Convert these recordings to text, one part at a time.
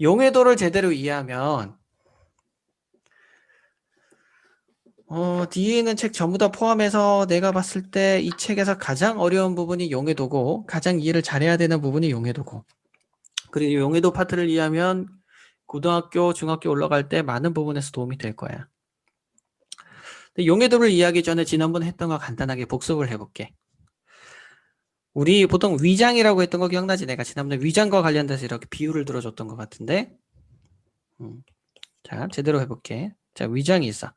용해도를 제대로 이해하면 뒤에 있는 책 전부 다 포함해서 내가 봤을 때 이 책에서 가장 어려운 부분이 용해도고 가장 이해를 잘해야 되는 부분이 용해도고 그리고 용해도 파트를 이해하면 고등학교, 중학교 올라갈 때 많은 부분에서 도움이 될 거야. 근데 용해도를 이해하기 전에 지난번에 했던 거 간단하게 복습을 해볼게. 우리 보통 위장이라고 했던 거 기억나지? 내가 지난번에 위장과 관련돼서 이렇게 비유를 들어줬던 것 같은데 자, 제대로 해볼게. 자, 위장이 있어.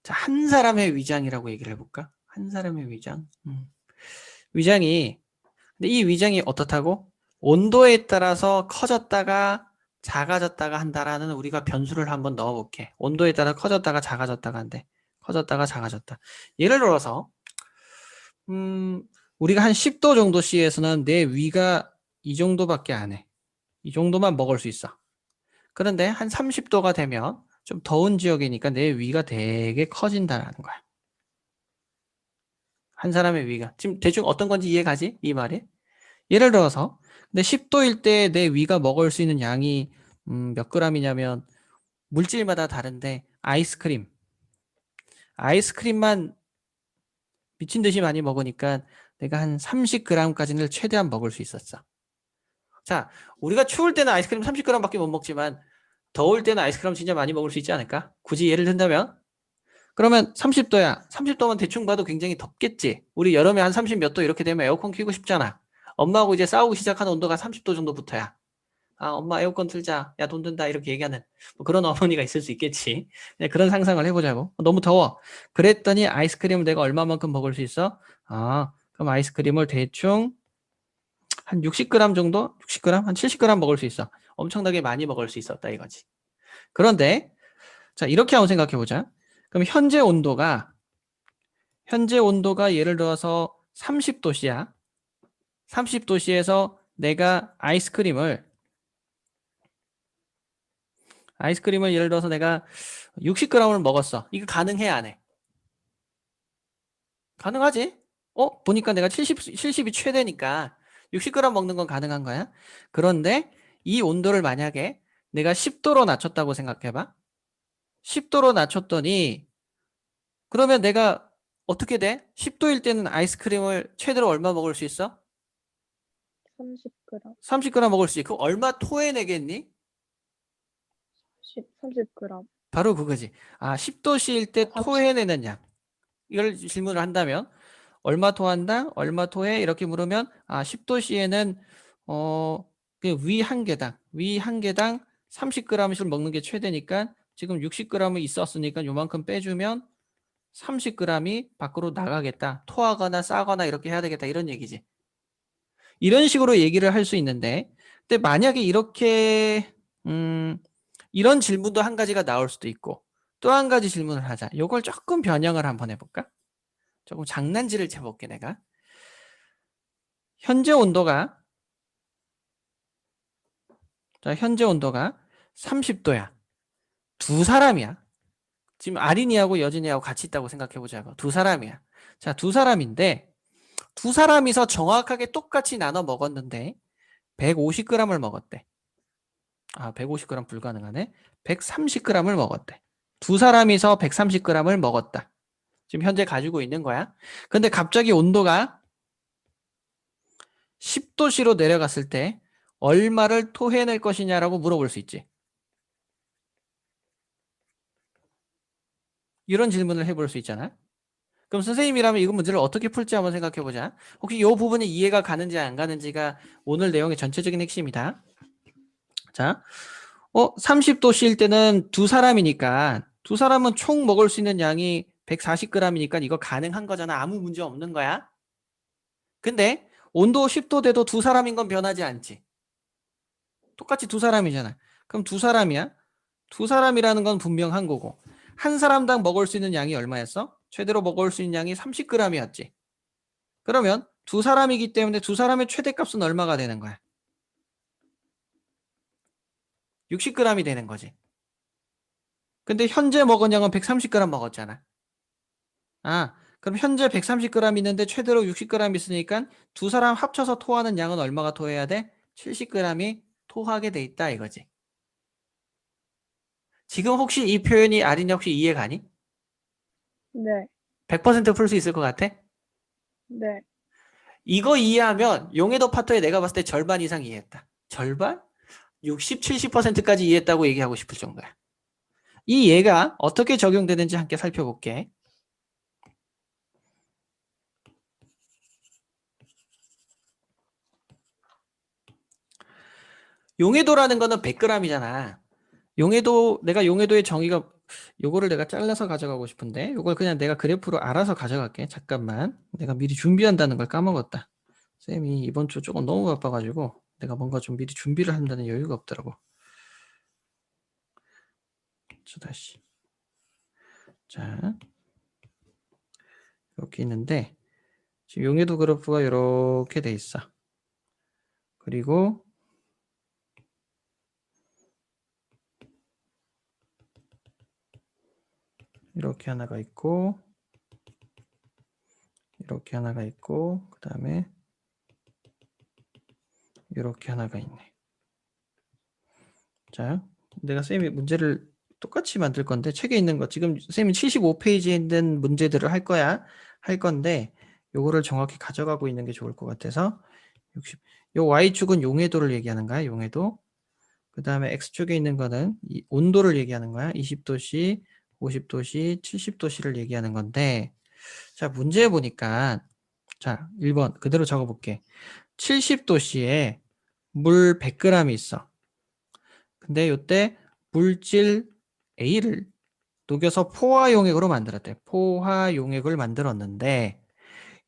자, 한 사람의 위장이라고 얘기를 해볼까? 한 사람의 위장. 위장이, 근데 이 위장이 어떻다고? 온도에 따라서 커졌다가 작아졌다가 한다라는 우리가 변수를 한번 넣어볼게. 온도에 따라 커졌다가 작아졌다가 한대. 커졌다가 작아졌다. 예를 들어서, 우리가 한 10도 정도 C에서는 내 위가 이 정도밖에 안 해. 이 정도만 먹을 수 있어. 그런데 한 30도가 되면 좀 더운 지역이니까 내 위가 되게 커진다라는 거야. 한 사람의 위가. 지금 대충 어떤 건지 이해가지? 이 말이? 예를 들어서 근데 10도일 때 내 위가 먹을 수 있는 양이 몇 g이냐면 물질마다 다른데 아이스크림만 미친 듯이 많이 먹으니까 내가 한 30g까지는 최대한 먹을 수 있었어. 자, 우리가 추울 때는 아이스크림 30g밖에 못 먹지만 더울 때는 아이스크림 진짜 많이 먹을 수 있지 않을까? 굳이 예를 든다면 그러면 30도야. 30도면 대충 봐도 굉장히 덥겠지. 우리 여름에 한 30 몇 도 이렇게 되면 에어컨 켜고 싶잖아. 엄마하고 이제 싸우고 시작하는 온도가 30도 정도부터야. 아, 엄마 에어컨 틀자. 야, 돈 든다. 이렇게 얘기하는 뭐 그런 어머니가 있을 수 있겠지. 그냥 그런 상상을 해보자고. 너무 더워. 그랬더니 아이스크림을 내가 얼마만큼 먹을 수 있어? 아, 그럼 아이스크림을 대충 한 60g 정도? 60g? 한 70g 먹을 수 있어. 엄청나게 많이 먹을 수 있었다 이거지. 그런데 자, 이렇게 한번 생각해 보자. 그럼 현재 온도가 예를 들어서 30도씨야. 30도씨에서 내가 아이스크림을 예를 들어서 내가 60g을 먹었어. 이거 가능해, 안 해? 가능하지? 보니까 내가 70이 최대니까 60g 먹는 건 가능한 거야. 그런데 이 온도를 만약에 내가 10도로 낮췄다고 생각해봐. 10도로 낮췄더니 그러면 내가 어떻게 돼? 10도일 때는 아이스크림을 최대로 얼마 먹을 수 있어? 30g. 30g 먹을 수 있고 얼마 토해내겠니? 30g. 바로 그거지. 아, 10도씨일 때 30. 토해내는 양. 이걸 질문을 한다면 얼마 토한다? 얼마 토해? 이렇게 물으면 10도씨에는 위 한 개당 30g씩 먹는 게 최대니까 지금 60g이 있었으니까 요만큼 빼주면 30g이 밖으로 나가겠다. 토하거나 싸거나 이렇게 해야 되겠다. 이런 얘기지. 이런 식으로 얘기를 할 수 있는데 근데 만약에 이렇게 이런 질문도 한 가지가 나올 수도 있고 또 한 가지 질문을 하자. 요걸 조금 변형을 한번 해볼까? 조금 장난질을 쳐볼게 내가. 현재 온도가 30도야. 두 사람이야. 지금 아린이하고 여진이하고 같이 있다고 생각해보자고. 두 사람이야. 자, 두 사람인데 두 사람이서 정확하게 똑같이 나눠 먹었는데 150g을 먹었대. 150g 불가능하네. 130g을 먹었대. 두 사람이서 130g을 먹었다. 지금 현재 가지고 있는 거야. 근데 갑자기 온도가 10도씨로 내려갔을 때 얼마를 토해낼 것이냐라고 물어볼 수 있지. 이런 질문을 해볼 수 있잖아. 그럼 선생님이라면 이 문제를 어떻게 풀지 한번 생각해 보자. 혹시 이 부분이 이해가 가는지 안 가는지가 오늘 내용의 전체적인 핵심이다. 자, 30도씨일 때는 두 사람이니까 두 사람은 총 먹을 수 있는 양이 140g이니까 이거 가능한 거잖아. 아무 문제 없는 거야. 근데 온도 10도 돼도 두 사람인 건 변하지 않지. 똑같이 두 사람이잖아. 그럼 두 사람이야. 두 사람이라는 건 분명한 거고 한 사람당 먹을 수 있는 양이 얼마였어? 최대로 먹을 수 있는 양이 30g이었지. 그러면 두 사람이기 때문에 두 사람의 최대값은 얼마가 되는 거야? 60g이 되는 거지. 근데 현재 먹은 양은 130g 먹었잖아. 그럼 현재 130g 있는데 최대로 60g 있으니까 두 사람 합쳐서 토하는 양은 얼마가 토해야 돼? 70g이 토하게 돼 있다 이거지. 지금 혹시 이 표현이 아린이 혹시 이해가니? 네. 100% 풀 수 있을 것 같아? 네. 이거 이해하면 용해도 파토에 내가 봤을 때 절반 이상 이해했다. 절반? 60, 70%까지 이해했다고 얘기하고 싶을 정도야. 이 예가 어떻게 적용되는지 함께 살펴볼게. 용해도라는 거는 100g이잖아. 용해도, 내가 용해도의 정의가, 요거를 내가 잘라서 가져가고 싶은데, 요걸 그냥 내가 그래프로 알아서 가져갈게. 잠깐만. 내가 미리 준비한다는 걸 까먹었다. 쌤이 이번 주 조금 너무 바빠가지고, 내가 뭔가 좀 미리 준비를 한다는 여유가 없더라고. 다시. 자, 이렇게 있는데, 지금 용해도 그래프가 이렇게 돼 있어. 그리고, 이렇게 하나가 있고, 이렇게 하나가 있고, 그 다음에 이렇게 하나가 있네. 자, 내가 쌤이 문제를 똑같이 만들 건데 책에 있는 거 지금 쌤이 75페이지에 있는 문제들을 할 거야. 할 건데 요거를 정확히 가져가고 있는 게 좋을 것 같아서 60. 요 y축은 용해도를 얘기하는 거야. 용해도. 그 다음에 x축에 있는 거는 이 온도를 얘기하는 거야. 20도씨, 50도씨, 70도씨를 얘기하는 건데 자, 문제 보니까 자, 1번 그대로 적어볼게. 70도씨에 물 100g이 있어. 근데 이때 물질 A를 녹여서 포화용액으로 만들었대. 포화용액을 만들었는데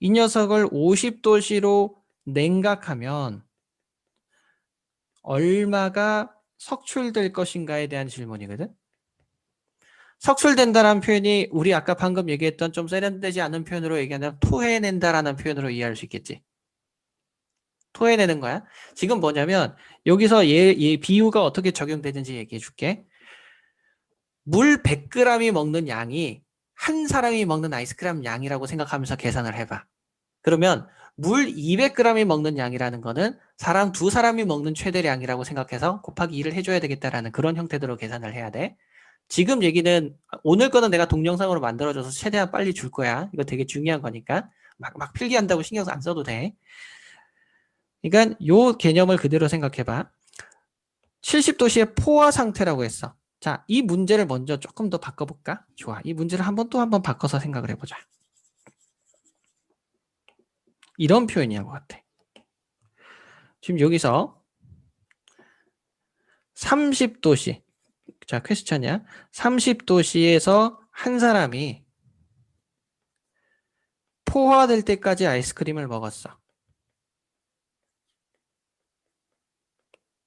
이 녀석을 50도씨로 냉각하면 얼마가 석출될 것인가에 대한 질문이거든. 석출된다라는 표현이 우리 아까 방금 얘기했던 좀 세련되지 않은 표현으로 얘기하면 토해낸다라는 표현으로 이해할 수 있겠지. 토해내는 거야. 지금 뭐냐면 여기서 얘 비유가 어떻게 적용되는지 얘기해 줄게. 물 100g이 먹는 양이 한 사람이 먹는 아이스크림 양이라고 생각하면서 계산을 해봐. 그러면 물 200g이 먹는 양이라는 거는 사람 두 사람이 먹는 최대량이라고 생각해서 곱하기 2를 해줘야 되겠다라는 그런 형태대로 계산을 해야 돼. 지금 얘기는 오늘 거는 내가 동영상으로 만들어줘서 최대한 빨리 줄 거야. 이거 되게 중요한 거니까 막 필기한다고 신경 안 써도 돼. 그러니까 요 개념을 그대로 생각해봐. 70도씨의 포화 상태라고 했어. 자, 이 문제를 먼저 조금 더 바꿔볼까? 좋아. 이 문제를 또 한 번 바꿔서 생각을 해보자. 이런 표현이야, 것 같아. 지금 여기서 30도씨. 자, 퀘스천이야. 30도씨에서 한 사람이 포화될 때까지 아이스크림을 먹었어.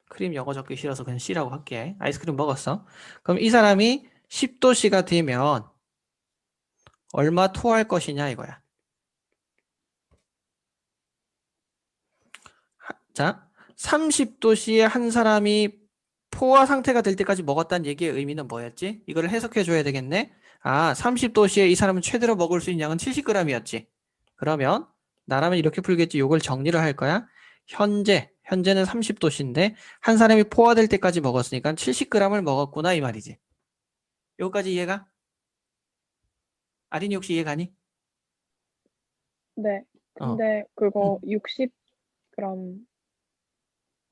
크림 영어 적기 싫어서 그냥 C라고 할게. 아이스크림 먹었어. 그럼 이 사람이 10도씨가 되면 얼마 토할 것이냐 이거야. 자, 30도씨에 한 사람이 포화 상태가 될 때까지 먹었다는 얘기의 의미는 뭐였지? 이거를 해석해 줘야 되겠네. 아, 30도씨에 이 사람은 최대로 먹을 수 있는 양은 70g이었지. 그러면 나라면 이렇게 풀겠지. 이걸 정리를 할 거야. 현재는 30도씨인데 한 사람이 포화될 때까지 먹었으니까 70g을 먹었구나 이 말이지. 여기까지 이해가? 아린이 혹시 이해가니? 네. 어. 근데 그거 60g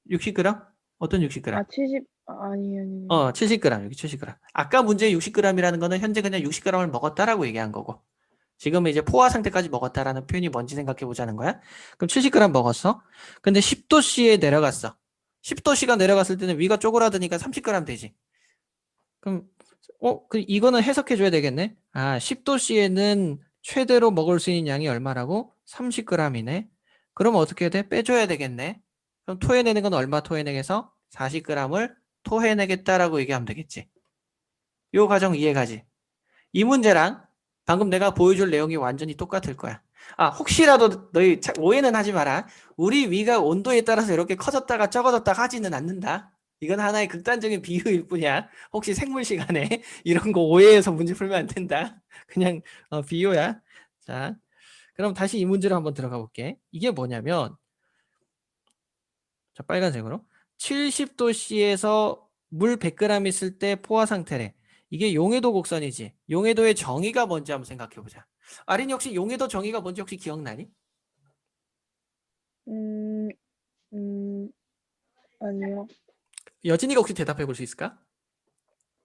60g? 어떤 60g? 70 아니. 70g, 여기 70g. 아까 문제 60g이라는 거는 현재 그냥 60g을 먹었다라고 얘기한 거고. 지금은 이제 포화 상태까지 먹었다라는 표현이 뭔지 생각해 보자는 거야. 그럼 70g 먹었어. 근데 10도씨에 내려갔어. 10도씨가 내려갔을 때는 위가 쪼그라드니까 30g 되지. 그럼 이거는 해석해 줘야 되겠네. 아, 10도씨에는 최대로 먹을 수 있는 양이 얼마라고? 30g이네. 그럼 어떻게 돼? 빼줘야 되겠네. 그럼 토해내는 건 얼마 토해내겠어? 40g을 토해내겠다라고 얘기하면 되겠지. 요 과정 이해가지? 이 문제랑 방금 내가 보여줄 내용이 완전히 똑같을 거야. 아, 혹시라도 너희 오해는 하지 마라. 우리 위가 온도에 따라서 이렇게 커졌다가 적어졌다가 하지는 않는다. 이건 하나의 극단적인 비유일 뿐이야. 혹시 생물 시간에 이런 거 오해해서 문제 풀면 안 된다. 그냥 비유야. 자, 그럼 다시 이 문제로 한번 들어가 볼게. 이게 뭐냐면 자, 빨간색으로 70도씨에서 물 100g 있을 때 포화 상태래. 이게 용해도 곡선이지. 용해도의 정의가 뭔지 한번 생각해 보자. 아린이 혹시 용해도 정의가 뭔지 혹시 기억나니? 음, 아니요. 여진이가 혹시 대답해 볼 수 있을까?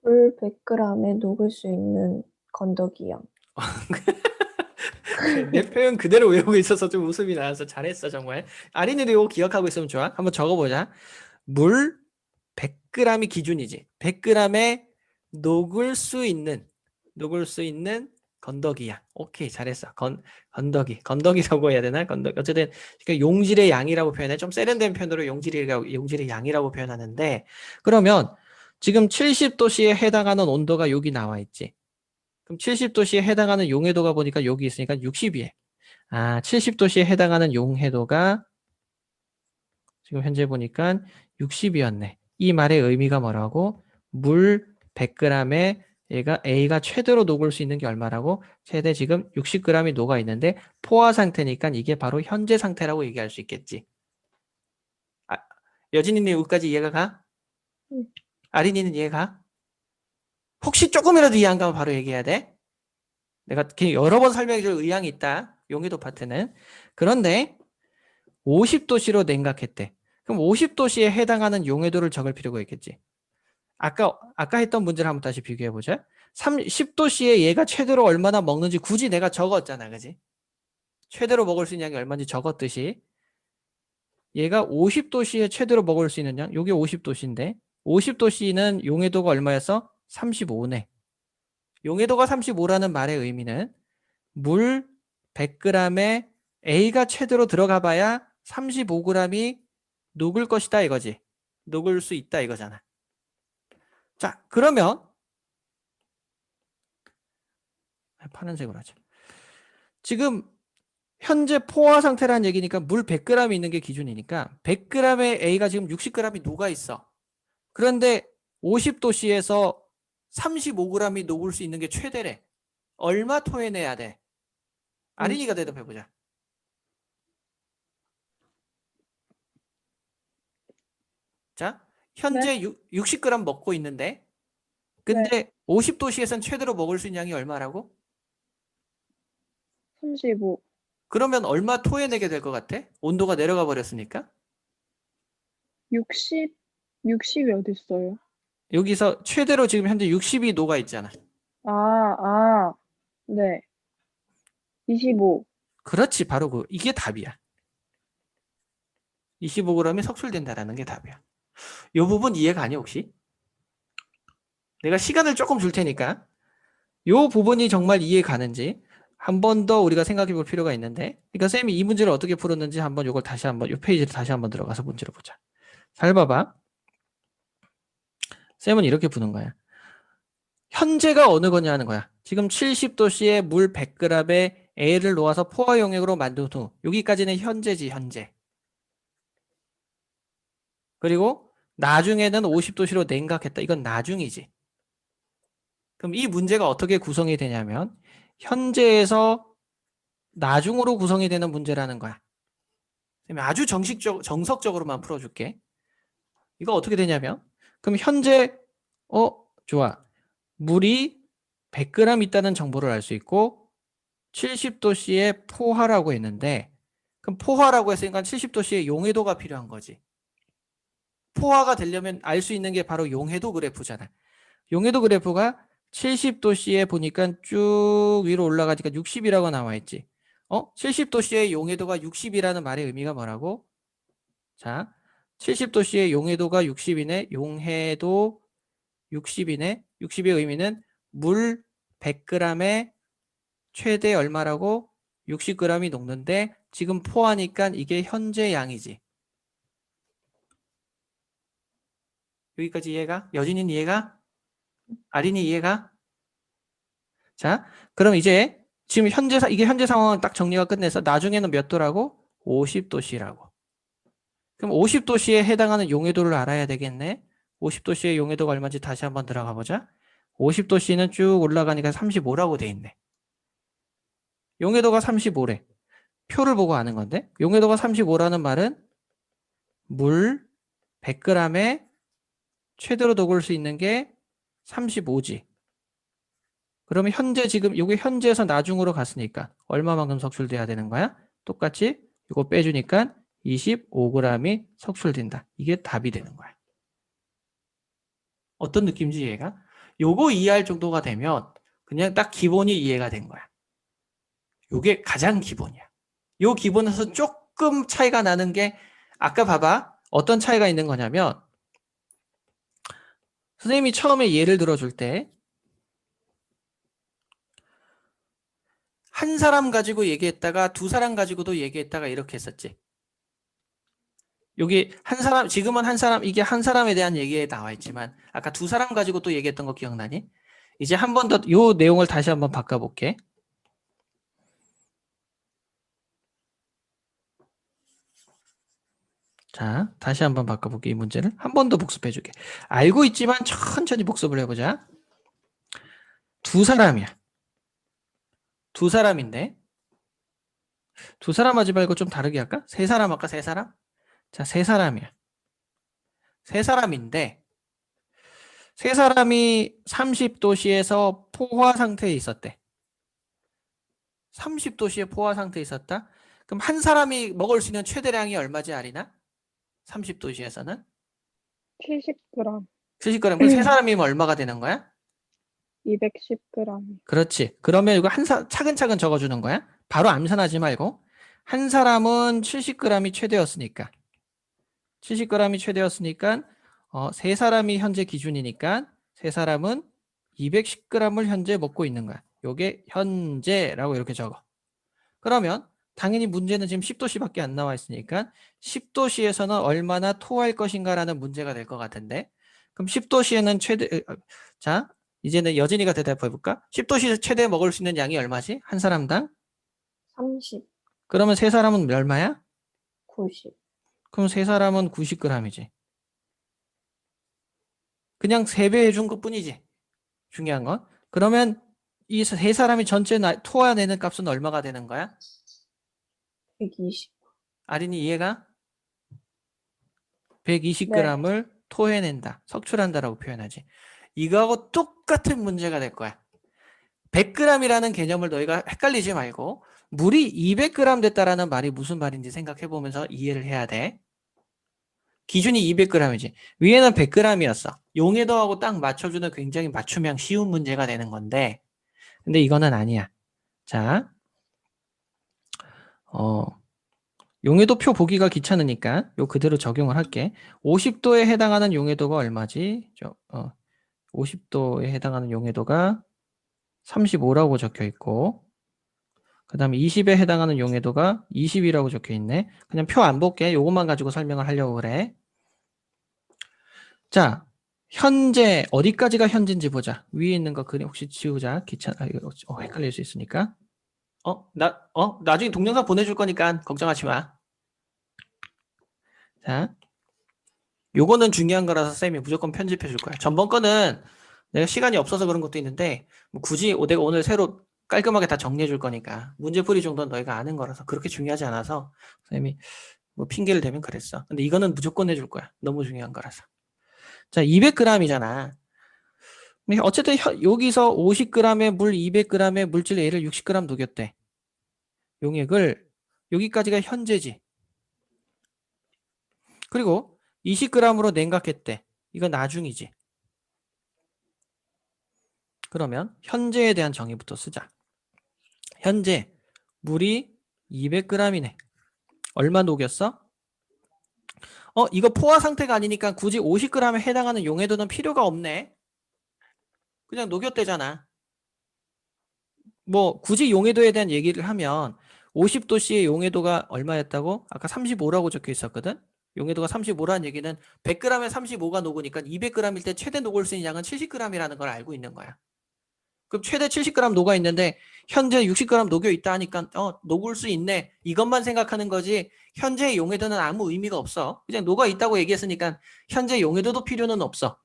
물 100g에 녹을 수 있는 건더기요. 내 표현 그대로 외우고 있어서 좀 웃음이 나와서 잘했어 정말. 아린이도 이거 기억하고 있으면 좋아. 한번 적어보자. 물 100g이 기준이지. 100g에 녹을 수 있는 건더기야. 오케이, 잘했어. 건더기라고 해야 되나? 건더기. 어쨌든 그러니까 용질의 양이라고 표현해. 좀 세련된 표현으로 용질의 양이라고 표현하는데, 그러면 지금 70도씨에 해당하는 온도가 여기 나와 있지. 그럼 70도씨에 해당하는 용해도가 보니까 여기 있으니까 60이에. 70도씨에 해당하는 용해도가 지금 현재 보니까 60이었네. 이 말의 의미가 뭐라고? 물 100g에 얘가 A가 최대로 녹을 수 있는 게 얼마라고? 최대 지금 60g이 녹아 있는데 포화 상태니까 이게 바로 현재 상태라고 얘기할 수 있겠지. 여진이는 여기까지 이해가 가? 응. 아린이는 이해가? 혹시 조금이라도 이해 안 가면 바로 얘기해야 돼. 내가 여러 번 설명해 줄 의향이 있다. 용해도 파트는. 그런데 50도씨로 냉각했대. 그럼 50도씨에 해당하는 용해도를 적을 필요가 있겠지. 아까 했던 문제를 한번 다시 비교해 보자. 10도씨에 얘가 최대로 얼마나 먹는지 굳이 내가 적었잖아. 그지? 최대로 먹을 수 있는 양이 얼마인지 적었듯이 얘가 50도씨에 최대로 먹을 수 있는 양, 요게 50도씨인데 50도씨는 용해도가 얼마였어? 35네. 용해도가 35라는 말의 의미는 물 100g에 A가 최대로 들어가 봐야 35g이 녹을 것이다 이거지. 녹을 수 있다 이거잖아. 자, 그러면 파란색으로 하죠. 지금 현재 포화 상태라는 얘기니까 물 100g 있는 게 기준이니까 100g에 A가 지금 60g이 녹아 있어. 그런데 50도씨에서 35g이 녹을 수 있는 게 최대래. 얼마 토해내야 돼? 아린이가 대답해 보자. 자, 현재 60g 먹고 있는데 근데 50도씨에선 최대로 먹을 수 있는 양이 얼마라고? 35. 그러면 얼마 토해내게 될 것 같아? 온도가 내려가 버렸으니까. 60이 어딨어요? 여기서 최대로 지금 현재 60이 녹아 있잖아. 네. 25. 그렇지, 바로 이게 답이야. 25g이 석술된다라는 게 답이야. 이 부분 이해가 아니 혹시? 내가 시간을 조금 줄 테니까 이 부분이 정말 이해 가는지 한 번 더 우리가 생각해 볼 필요가 있는데, 그러니까 쌤이 이 문제를 어떻게 풀었는지 한번 이걸 다시 한번 이 페이지를 다시 한번 들어가서 문제를 보자. 잘 봐봐. 쌤은 이렇게 푸는 거야. 현재가 어느 거냐 하는 거야. 지금 70도씨에 물 100g에 A를 놓아서 포화 용액으로 만든 후 여기까지는 현재지 현재. 그리고 나중에는 50도씨로 냉각했다. 이건 나중이지. 그럼 이 문제가 어떻게 구성이 되냐면 현재에서 나중으로 구성이 되는 문제라는 거야. 아주 정석적으로만 풀어줄게. 이거 어떻게 되냐면 그럼 현재 좋아. 물이 100g 있다는 정보를 알 수 있고 70도씨의 포화라고 했는데 그럼 포화라고 했으니까 70도씨의 용해도가 필요한 거지. 포화가 되려면 알 수 있는 게 바로 용해도 그래프잖아. 용해도 그래프가 70도씨에 보니까 쭉 위로 올라가니까 60이라고 나와 있지. 70도씨의 용해도가 60이라는 말의 의미가 뭐라고? 자, 70도씨의 용해도가 60이네. 용해도 60이네. 60의 의미는 물 100g에 최대 얼마라고? 60g이 녹는데 지금 포하니까 이게 현재 양이지. 여기까지 이해가? 여진이는 이해가? 아린이 이해가? 자, 그럼 이제 지금 이게 현재 상황은 딱 정리가 끝내서 나중에는 몇 도라고? 50도씨라고. 그럼 50도씨에 해당하는 용해도를 알아야 되겠네. 50도씨의 용해도가 얼마인지 다시 한번 들어가 보자. 50도씨는 쭉 올라가니까 35라고 돼 있네. 용해도가 35래. 표를 보고 아는 건데 용해도가 35라는 말은 물 100g에 최대로 녹을 수 있는 게 35지. 그러면 현재 지금 이게 현재에서 나중으로 갔으니까 얼마만큼 석출돼야 되는 거야? 똑같이 이거 빼주니까 25g이 석출된다. 이게 답이 되는 거야. 어떤 느낌인지 이해가? 요거 이해할 정도가 되면 그냥 딱 기본이 이해가 된 거야. 요게 가장 기본이야. 요 기본에서 조금 차이가 나는 게 아까 봐봐. 어떤 차이가 있는 거냐면 선생님이 처음에 예를 들어줄 때 한 사람 가지고 얘기했다가 두 사람 가지고도 얘기했다가 이렇게 했었지. 여기 한 사람, 지금은 한 사람, 이게 한 사람에 대한 얘기에 나와 있지만 아까 두 사람 가지고 또 얘기했던 거 기억나니? 이제 한 번 더 요 내용을 다시 한번 바꿔볼게. 자, 다시 한번 바꿔볼게. 이 문제를 한 번 더 복습해줄게. 알고 있지만 천천히 복습을 해보자. 두 사람이야. 두 사람인데 두 사람 하지 말고 좀 다르게 할까? 세 사람 할까? 세 사람? 자, 세 사람이야. 세 사람인데 세 사람이 30도씨에서 포화 상태에 있었대. 30도씨에 포화 상태에 있었다? 그럼 한 사람이 먹을 수 있는 최대량이 얼마지, 아리나? 30도씨에서는? 70g, 70g. 그럼 세 사람이면 얼마가 되는 거야? 210g. 그렇지. 그러면 이거 차근차근 적어주는 거야. 바로 암산하지 말고. 한 사람은 70g이 최대였으니까. 70g이 최대였으니까 세 사람이 현재 기준이니까 세 사람은 210g을 현재 먹고 있는 거야. 요게 현재라고 이렇게 적어. 그러면 당연히 문제는 지금 10도씨밖에 안 나와 있으니까 10도씨에서는 얼마나 토할 것인가라는 문제가 될 것 같은데 그럼 10도씨에는 자 이제는 여진이가 대답해 볼까? 10도씨에서 최대 먹을 수 있는 양이 얼마지? 한 사람당? 30, 그러면 세 사람은 얼마야? 90. 그럼 세 사람은 90g이지. 그냥 3배 해준 것 뿐이지. 중요한 건. 그러면 이 세 사람이 전체 토해내는 값은 얼마가 되는 거야? 120. 아린이 이해가? 120g을 토해낸다. 석출한다라고 표현하지. 이거하고 똑같은 문제가 될 거야. 100g이라는 개념을 너희가 헷갈리지 말고 물이 200g 됐다라는 말이 무슨 말인지 생각해 보면서 이해를 해야 돼. 기준이 200g이지. 위에는 100g이었어. 용해도하고 딱 맞춰주는 굉장히 맞춤형 쉬운 문제가 되는 건데 근데 이거는 아니야. 자, 용해도 표 보기가 귀찮으니까 요 그대로 적용을 할게. 50도에 해당하는 용해도가 얼마지? 50도에 해당하는 용해도가 35라고 적혀 있고 그 다음에 20에 해당하는 용해도가 20이라고 적혀 있네. 그냥 표 안 볼게. 요것만 가지고 설명을 하려고 그래. 자, 현재 어디까지가 현재인지 보자. 위에 있는 거 그림 혹시 지우자. 이거 헷갈릴 수 있으니까. 나중에 동영상 보내줄 거니까 걱정하지 마. 자, 요거는 중요한 거라서 쌤이 무조건 편집해 줄 거야. 전번 거는 내가 시간이 없어서 그런 것도 있는데 뭐 굳이 내가 오늘 새로 깔끔하게 다 정리해 줄 거니까 문제풀이 정도는 너희가 아는 거라서 그렇게 중요하지 않아서 쌤이 뭐 핑계를 대면 그랬어. 근데 이거는 무조건 해줄 거야. 너무 중요한 거라서. 자, 200g이잖아. 어쨌든 여기서 50g의 물 200g의 물질 A를 60g 녹였대. 용액을 여기까지가 현재지. 그리고 20g으로 냉각했대. 이건 나중이지. 그러면 현재에 대한 정의부터 쓰자. 현재 물이 200g이네. 얼마 녹였어? 이거 포화 상태가 아니니까 굳이 50g에 해당하는 용해도는 필요가 없네. 그냥 녹였대잖아. 뭐 굳이 용해도에 대한 얘기를 하면 50도씨의 용해도가 얼마였다고? 아까 35라고 적혀 있었거든. 용해도가 35라는 얘기는 100g에 35가 녹으니까 200g일 때 최대 녹을 수 있는 양은 70g이라는 걸 알고 있는 거야. 그럼 최대 70g 녹아 있는데 현재 60g 녹여 있다 하니까 녹을 수 있네. 이것만 생각하는 거지 현재의 용해도는 아무 의미가 없어. 그냥 녹아 있다고 얘기했으니까 현재 용해도도 필요는 없어.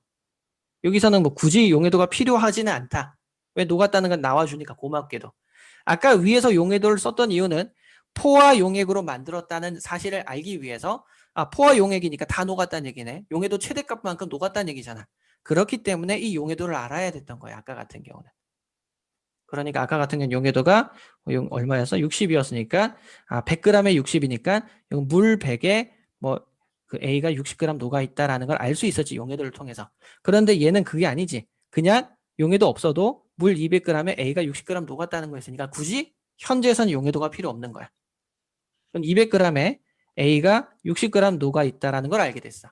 여기서는 뭐 굳이 용해도가 필요하지는 않다. 왜 녹았다는 건 나와주니까 고맙게도. 아까 위에서 용해도를 썼던 이유는 포화 용액으로 만들었다는 사실을 알기 위해서 포화 용액이니까 다 녹았다는 얘기네. 용해도 최대값만큼 녹았다는 얘기잖아. 그렇기 때문에 이 용해도를 알아야 됐던 거야. 아까 같은 경우는. 그러니까 아까 같은 경우는 용해도가 얼마였어? 60이었으니까 100g에 60이니까 물 100에 그 A가 60g 녹아 있다라는 걸 알 수 있었지. 용해도를 통해서. 그런데 얘는 그게 아니지. 그냥 용해도 없어도 물 200g에 A가 60g 녹았다는 거였으니까 굳이 현재에서는 용해도가 필요 없는 거야. 그럼 200g에 A가 60g 녹아 있다라는 걸 알게 됐어.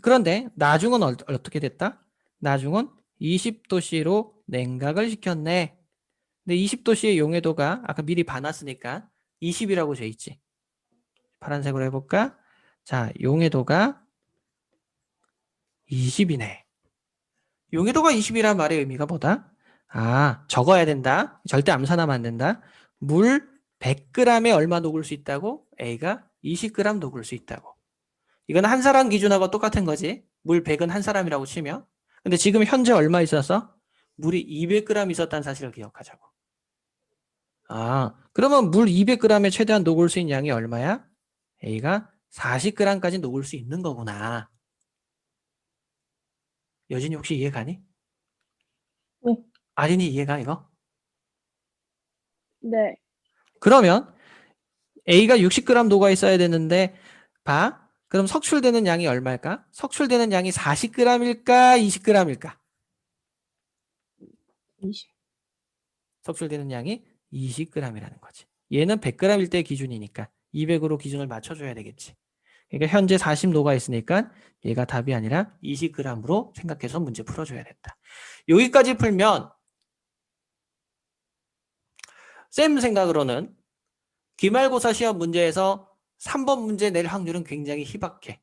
그런데 나중은 어떻게 됐다? 나중은 20도씨로 냉각을 시켰네. 근데 20도씨의 용해도가 아까 미리 봐놨으니까 20이라고 돼 있지. 파란색으로 해볼까? 자, 용해도가 20이네. 용해도가 20이란 말의 의미가 뭐다? 적어야 된다. 절대 암산하면 안 된다. 물 100g에 얼마 녹을 수 있다고? A가 20g 녹을 수 있다고. 이건 한 사람 기준하고 똑같은 거지. 물 100은 한 사람이라고 치면. 근데 지금 현재 얼마 있었어? 물이 200g 있었다는 사실을 기억하자고. 그러면 물 200g에 최대한 녹을 수 있는 양이 얼마야? A가 40g까지 녹을 수 있는 거구나. 여진이 혹시 이해 가니? 네. 아린이 이해가 이거? 네. 그러면 A가 60g 녹아 있어야 되는데 봐. 그럼 석출되는 양이 얼마일까? 석출되는 양이 40g일까? 20g일까? 20. 석출되는 양이 20g이라는 거지. 얘는 100g일 때 기준이니까 200으로 기준을 맞춰줘야 되겠지. 그러니까 현재 40 녹아 있으니까 얘가 답이 아니라 20g으로 생각해서 문제 풀어줘야 된다. 여기까지 풀면 쌤 생각으로는 기말고사 시험 문제에서 3번 문제 낼 확률은 굉장히 희박해.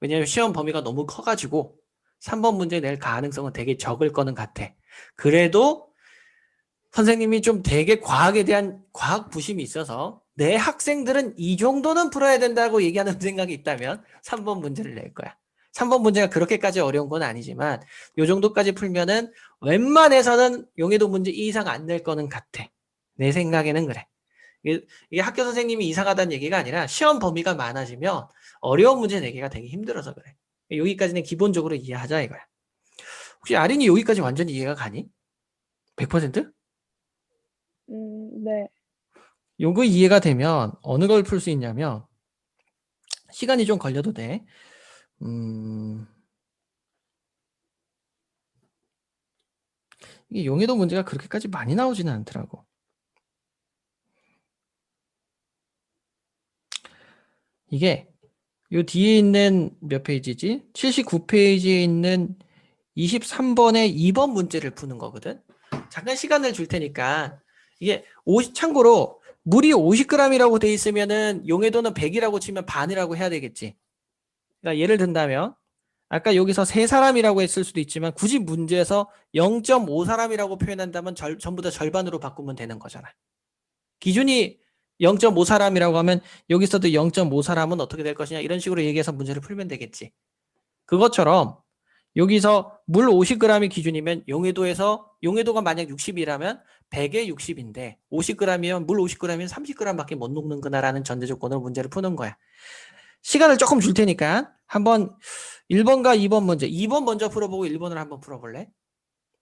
왜냐하면 시험 범위가 너무 커가지고 3번 문제 낼 가능성은 되게 적을 거는 같아. 그래도 선생님이 좀 되게 과학에 대한 과학 부심이 있어서 내 학생들은 이 정도는 풀어야 된다고 얘기하는 생각이 있다면 3번 문제를 낼 거야. 3번 문제가 그렇게까지 어려운 건 아니지만 이 정도까지 풀면은 웬만해서는 용해도 문제 이상 안 낼 거는 같아. 내 생각에는 그래. 이게 학교 선생님이 이상하다는 얘기가 아니라 시험 범위가 많아지면 어려운 문제 내기가 되게 힘들어서 그래. 여기까지는 기본적으로 이해하자 이거야. 혹시 아린이 여기까지 완전히 이해가 가니? 100%? 네. 요거 이해가 되면 어느 걸 풀 수 있냐면 시간이 좀 걸려도 돼. 이게 용해도 문제가 그렇게까지 많이 나오지는 않더라고. 이게 요 뒤에 있는 몇 페이지지? 79페이지에 있는 23번의 2번 문제를 푸는 거거든. 잠깐 시간을 줄 테니까 이게 참고로 물이 50g이라고 돼 있으면은 용해도는 100이라고 치면 반이라고 해야 되겠지. 그러니까 예를 든다면 아까 여기서 3사람이라고 했을 수도 있지만 굳이 문제에서 0.5사람이라고 표현한다면 전부 다 절반으로 바꾸면 되는 거잖아. 기준이 0.5사람이라고 하면 여기서도 0.5사람은 어떻게 될 것이냐 이런 식으로 얘기해서 문제를 풀면 되겠지. 그것처럼 여기서 물 50g이 기준이면 용해도가 만약 60이라면 100에 60인데 50g이면 물 50g이면 30g밖에 못 녹는구나라는 전제 조건으로 문제를 푸는 거야. 시간을 조금 줄 테니까 한번 1번과 2번 문제 2번 먼저 풀어보고 1번을 한번 풀어볼래?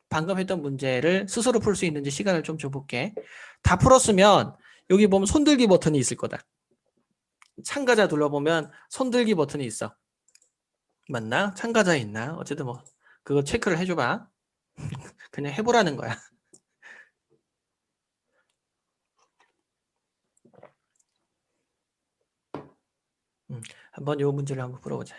방금 했던 문제를 스스로 풀 수 있는지 시간을 좀 줘볼게. 다 풀었으면 여기 보면 손들기 버튼이 있을 거다. 참가자 눌러보면 손들기 버튼이 있어. 맞나? 참가자 있나? 어쨌든 뭐 그거 체크를 해줘봐. 그냥 해보라는 거야. 한번 요 문제를 한번 풀어보자.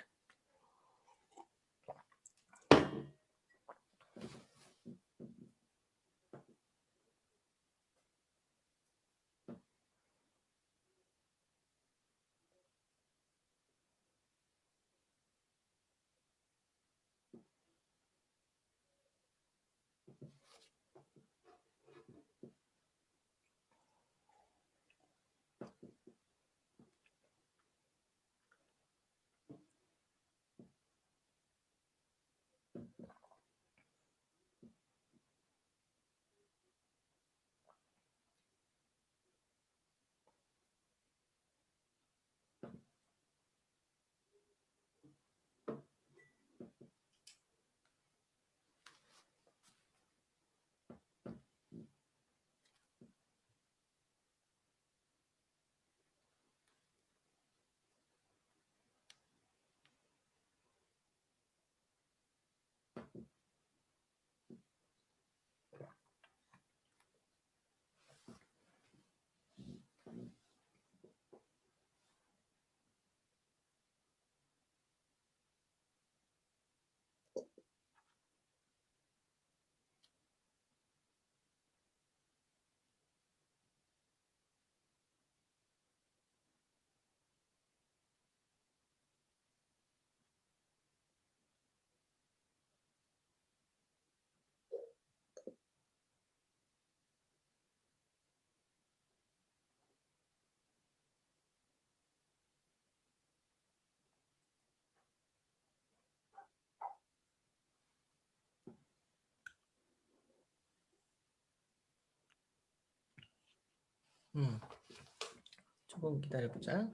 조금 기다려보자.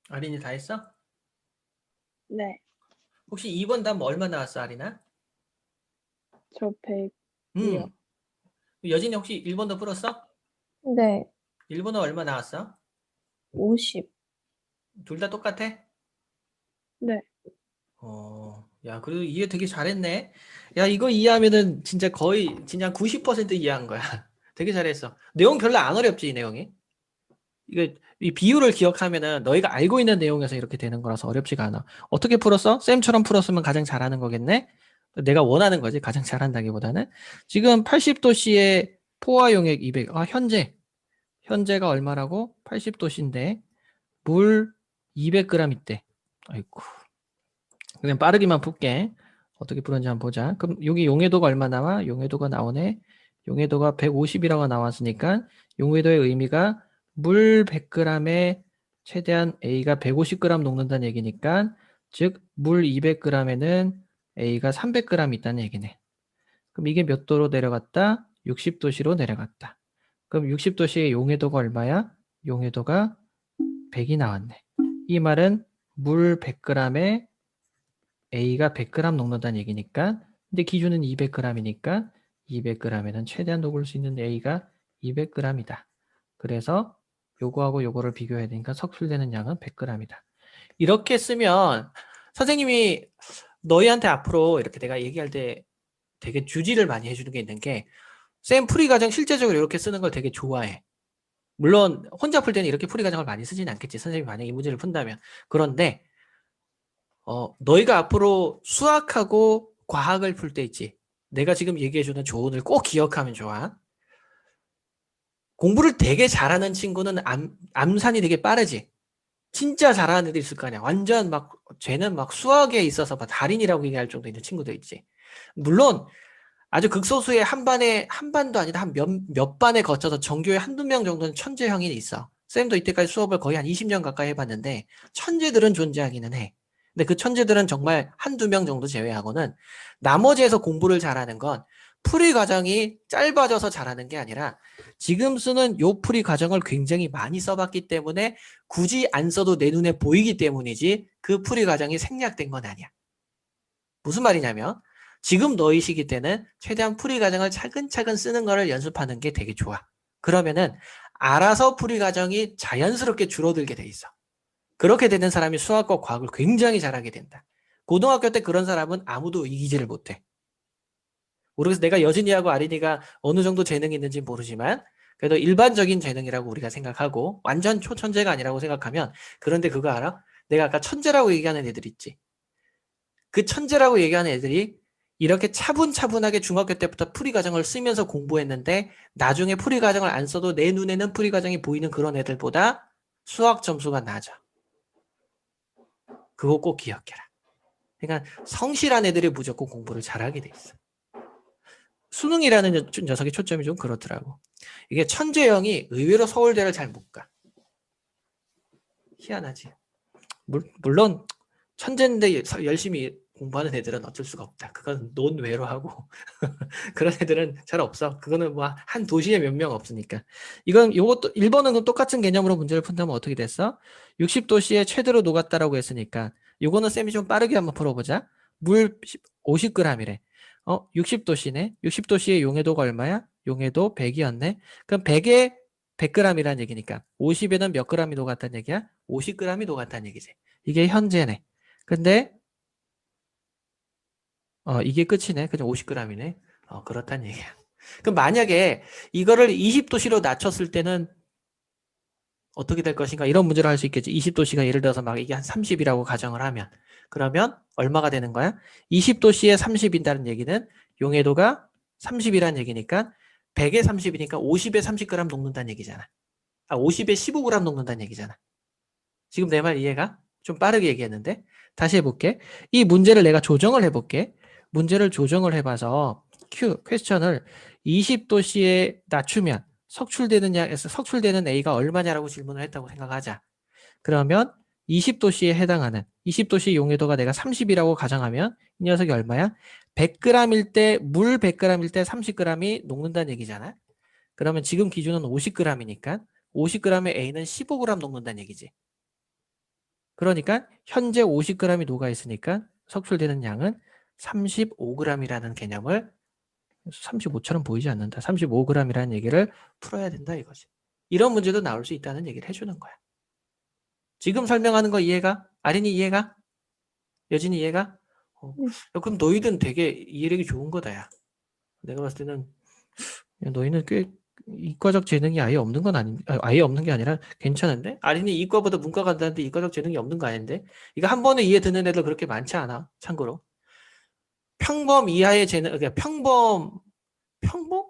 아린이 다 했어? 네. 혹시 2번 답 얼마 나왔어, 아린아? 저 100이요. 음. 여진이 혹시 1번도 풀었어? 네. 1번은 얼마 나왔어? 50. 둘 다 똑같아? 네. 야, 그래도 이해 되게 잘했네. 야, 이거 이해하면은 진짜 거의 진짜 90% 이해한 거야. 되게 잘했어. 내용 별로 안 어렵지, 이 내용이. 이거 이 비율을 기억하면은 너희가 알고 있는 내용에서 이렇게 되는 거라서 어렵지가 않아. 어떻게 풀었어? 쌤처럼 풀었으면 가장 잘하는 거겠네? 내가 원하는 거지. 가장 잘한다기보다는. 지금 80도씨의 포화 용액 200. 현재가 얼마라고? 80도씨인데 물 200g 있대. 아이고. 그냥 빠르게만 풀게. 어떻게 풀었는지 한번 보자. 그럼 여기 용해도가 얼마 나와? 용해도가 나오네. 용해도가 150이라고 나왔으니까 용해도의 의미가 물 100g에 최대한 A가 150g 녹는다는 얘기니까 즉 물 200g에는 A가 300g 있다는 얘기네. 그럼 이게 몇 도로 내려갔다? 60도씨로 내려갔다. 그럼 60도씨의 용해도가 얼마야? 용해도가 100이 나왔네. 이 말은 물 100g에 A가 100g 녹는다는 얘기니까 근데 기준은 200g이니까 200g에는 최대한 녹을 수 있는 A가 200g이다. 그래서 요거하고 요거를 비교해야 되니까 석술되는 양은 100g이다. 이렇게 쓰면 선생님이 너희한테 앞으로 이렇게 내가 얘기할 때 되게 주지를 많이 해주는 게 있는 게 쌤 풀이 과정 실제적으로 이렇게 쓰는 걸 되게 좋아해. 물론 혼자 풀 때는 이렇게 풀이 과정을 많이 쓰진 않겠지. 선생님이 만약에 이 문제를 푼다면. 그런데 너희가 앞으로 수학하고 과학을 풀 때 있지. 내가 지금 얘기해주는 조언을 꼭 기억하면 좋아. 공부를 되게 잘하는 친구는 암산이 되게 빠르지. 진짜 잘하는 애들 있을 거 아니야. 완전 막 쟤는 막 수학에 있어서 막 달인이라고 얘기할 정도 있는 친구도 있지. 물론 아주 극소수의 한 반도 아니라 한 몇 반에 거쳐서 전교에 한두 명 정도는 천재형이 있어. 쌤도 이때까지 수업을 거의 한 20년 가까이 해봤는데 천재들은 존재하기는 해. 근데 그 천재들은 정말 한두 명 정도 제외하고는 나머지에서 공부를 잘하는 건 풀이 과정이 짧아져서 잘하는 게 아니라 지금 쓰는 요 풀이 과정을 굉장히 많이 써봤기 때문에 굳이 안 써도 내 눈에 보이기 때문이지 그 풀이 과정이 생략된 건 아니야. 무슨 말이냐면 지금 너희 시기 때는 최대한 풀이 과정을 차근차근 쓰는 거를 연습하는 게 되게 좋아. 그러면은 알아서 풀이 과정이 자연스럽게 줄어들게 돼 있어. 그렇게 되는 사람이 수학과 과학을 굉장히 잘하게 된다. 고등학교 때 그런 사람은 아무도 이기지를 못해. 모르겠어. 내가 여진이하고 아린이가 어느 정도 재능이 있는지 모르지만 그래도 일반적인 재능이라고 우리가 생각하고 완전 초천재가 아니라고 생각하면 그런데 그거 알아? 내가 아까 천재라고 얘기하는 애들 있지. 그 천재라고 얘기하는 애들이 이렇게 차분차분하게 중학교 때부터 풀이 과정을 쓰면서 공부했는데 나중에 풀이 과정을 안 써도 내 눈에는 풀이 과정이 보이는 그런 애들보다 수학 점수가 낮아. 그거 꼭 기억해라. 그러니까 성실한 애들이 무조건 공부를 잘하게 돼 있어. 수능이라는 녀석의 초점이 좀 그렇더라고. 이게 천재형이 의외로 서울대를 잘 못 가. 희한하지. 물론 천재인데 열심히 공부하는 애들은 어쩔 수가 없다. 그건 논외로 하고 그런 애들은 잘 없어. 그거는 뭐 한 도시에 몇 명 없으니까. 요것도 1번은 똑같은 개념으로 문제를 푼다면 어떻게 됐어? 60도씨에 최대로 녹았다라고 했으니까 요거는 쌤이 좀 빠르게 한번 풀어보자. 물 50g이래. 60도씨네. 60도씨의 용해도가 얼마야? 용해도 100이었네. 그럼 100에 100g이라는 얘기니까 50에는 몇 g이 녹았다는 얘기야? 50g이 녹았다는 얘기지. 이게 현재네. 근데 이게 끝이네. 그냥 50g이네. 그렇다는 얘기야. 그럼 만약에 이거를 20도씨로 낮췄을 때는 어떻게 될 것인가? 이런 문제를 할 수 있겠지. 20도씨가 예를 들어서 막 이게 한 30이라고 가정을 하면 그러면 얼마가 되는 거야? 20도씨에 30인다는 얘기는 용해도가 30이라는 얘기니까 100에 30이니까 50에 30g 녹는다는 얘기잖아. 50에 15g 녹는다는 얘기잖아. 지금 내 말 이해가? 좀 빠르게 얘기했는데 다시 해볼게. 이 문제를 내가 조정을 해볼게. 문제를 조정을 해봐서 퀘스천을 20도씨에 낮추면 석출되는 A가 얼마냐라고 질문을 했다고 생각하자. 그러면 20도씨에 해당하는 20도씨 용해도가 내가 30이라고 가정하면 이 녀석이 얼마야? 100g일 때 물 100g일 때 30g이 녹는다는 얘기잖아. 그러면 지금 기준은 50g이니까 50g의 A는 15g 녹는다는 얘기지. 그러니까 현재 50g이 녹아 있으니까 석출되는 양은 35g이라는 개념을 35처럼 보이지 않는다. 35g이라는 얘기를 풀어야 된다 이거지. 이런 문제도 나올 수 있다는 얘기를 해주는 거야. 지금 설명하는 거 이해가? 아린이 이해가? 여진이 이해가? 네. 그럼 너희들은 되게 이해력이 좋은 거다 야. 내가 봤을 때는 야, 너희는 꽤 이과적 재능이 아예 없는 건 아예 없는 게 아니라 괜찮은데? 아린이 이과보다 문과 간다는데 이과적 재능이 없는 거 아닌데? 이거 한 번에 이해 듣는 애들 그렇게 많지 않아. 참고로. 평범 이하의 재능, 그러니까 평범?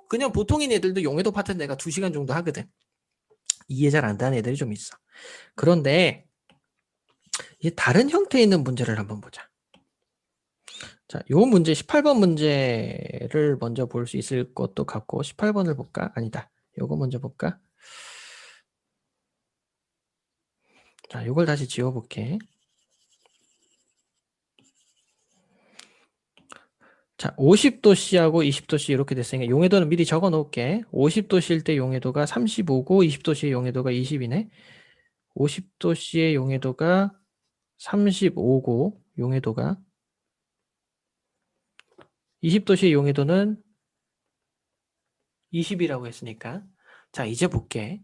그냥 보통인 애들도 용해도 파트 내가 2시간 정도 하거든. 이해 잘 안 되는 애들이 좀 있어. 그런데 이 다른 형태에 있는 문제를 한번 보자. 자, 요 문제 18번 문제를 먼저 볼 수 있을 것도 같고 18번을 볼까? 아니다. 요거 먼저 볼까? 자, 요걸 다시 지워 볼게. 자, 50도씨하고 20도씨 이렇게 됐으니까 용해도는 미리 적어 놓을게. 50도씨일 때 용해도가 35고 20도씨의 용해도가 20이네. 50도씨의 용해도가 35고 용해도가 20도씨의 용해도는 20이라고 했으니까 자 이제 볼게.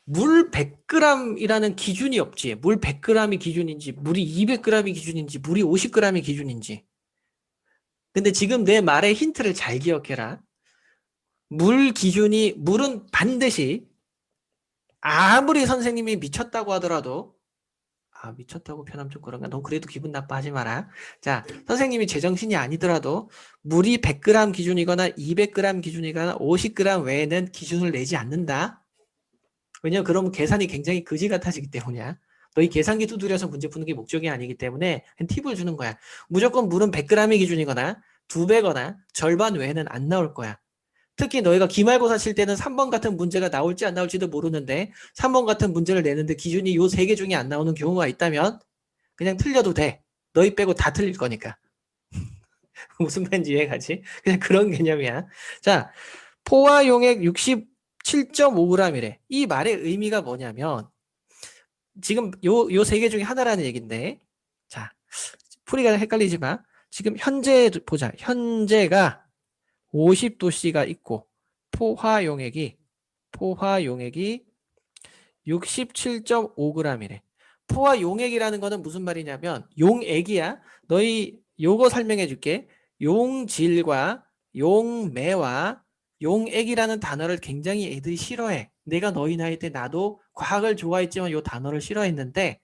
물 100g이라는 기준이 없지. 물 100g이 기준인지 물이 200g이 기준인지 물이 50g이 기준인지. 근데 지금 내 말의 힌트를 잘 기억해라. 물은 반드시 아무리 선생님이 미쳤다고 하더라도 미쳤다고 표현하면 좀 그런가? 넌 그래도 기분 나빠하지 마라. 자, 선생님이 제정신이 아니더라도 물이 100g 기준이거나 200g 기준이거나 50g 외에는 기준을 내지 않는다. 왜냐면 그러면 계산이 굉장히 거지 같아지기 때문이야. 너희 계산기 두드려서 문제 푸는 게 목적이 아니기 때문에 팁을 주는 거야. 무조건 물은 100g이 기준이거나 2배거나 절반 외에는 안 나올 거야. 특히 너희가 기말고사 칠 때는 3번 같은 문제가 나올지 안 나올지도 모르는데 3번 같은 문제를 내는데 기준이 요 3개 중에 안 나오는 경우가 있다면 그냥 틀려도 돼. 너희 빼고 다 틀릴 거니까. 무슨 말인지 이해가지? 그냥 그런 개념이야. 자, 포화 용액 67.5g이래. 이 말의 의미가 뭐냐면 지금 요 3개 중에 하나라는 얘기인데 자, 풀이가 헷갈리지 마. 지금 현재 보자. 현재가 50도씨가 있고 포화 용액이 67.5g이래. 포화 용액이라는 거는 무슨 말이냐면 용액이야. 너희 요거 설명해 줄게. 용질과 용매와 용액이라는 단어를 굉장히 애들이 싫어해. 내가 너희 나이 때 나도 과학을 좋아했지만 요 단어를 싫어했는데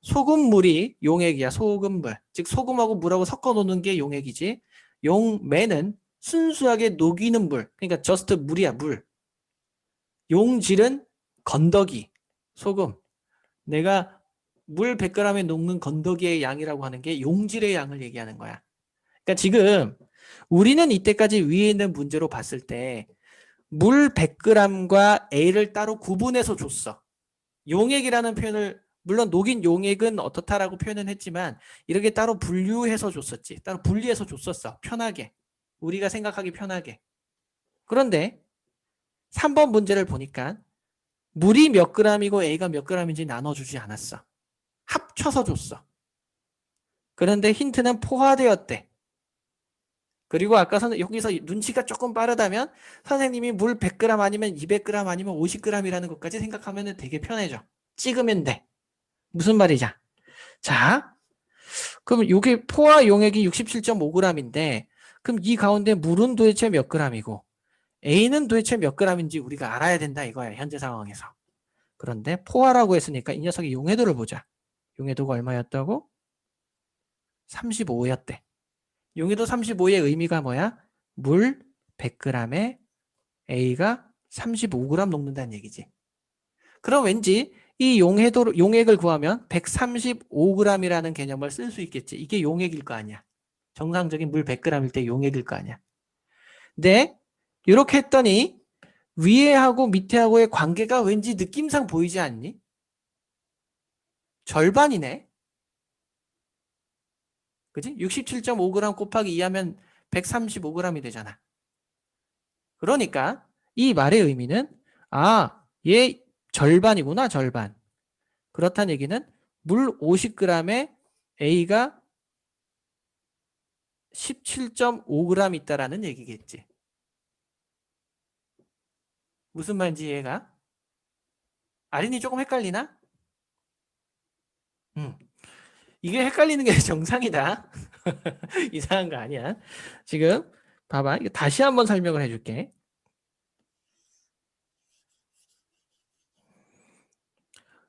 소금물이 용액이야. 소금물. 즉 소금하고 물하고 섞어 놓는 게 용액이지. 용매는 순수하게 녹이는 물. 그러니까 저스트 물이야. 물. 용질은 건더기. 소금. 내가 물 100g에 녹는 건더기의 양이라고 하는 게 용질의 양을 얘기하는 거야. 그러니까 지금 우리는 이때까지 위에 있는 문제로 봤을 때 물 100g과 A를 따로 구분해서 줬어. 용액이라는 표현을 물론 녹인 용액은 어떻다라고 표현은 했지만 이렇게 따로 분류해서 줬었지. 따로 분리해서 줬었어. 편하게. 우리가 생각하기 편하게. 그런데 3번 문제를 보니까 물이 몇 g이고 A가 몇 g인지 나눠주지 않았어. 합쳐서 줬어. 그런데 힌트는 포화되었대. 그리고 아까 여기서 눈치가 조금 빠르다면 선생님이 물 100g 아니면 200g 아니면 50g이라는 것까지 생각하면 되게 편해져. 찍으면 돼. 무슨 말이죠? 자, 그럼 이게 포화 용액이 67.5g인데 그럼 이 가운데 물은 도대체 몇 g이고 A는 도대체 몇 g인지 우리가 알아야 된다 이거야. 현재 상황에서. 그런데 포화라고 했으니까 이 녀석의 용해도를 보자. 용해도가 얼마였다고? 35였대. 용해도 35의 의미가 뭐야? 물 100g에 A가 35g 녹는다는 얘기지. 그럼 왠지 이 용액을 구하면 135g이라는 개념을 쓸 수 있겠지. 이게 용액일 거 아니야. 정상적인 물 100g일 때 용액일 거 아니야. 근데 이렇게 했더니 위에하고 밑에하고의 관계가 왠지 느낌상 보이지 않니? 절반이네. 그지? 67.5g 곱하기 2하면 135g이 되잖아. 그러니까 이 말의 의미는 얘 절반이구나, 절반. 그렇다는 얘기는 물 50g에 A가 17.5g 있다라는 얘기겠지. 무슨 말인지 이해가? 아린이 조금 헷갈리나? 이게 헷갈리는 게 정상이다. 이상한 거 아니야. 지금 봐봐. 이거 다시 한번 설명을 해줄게.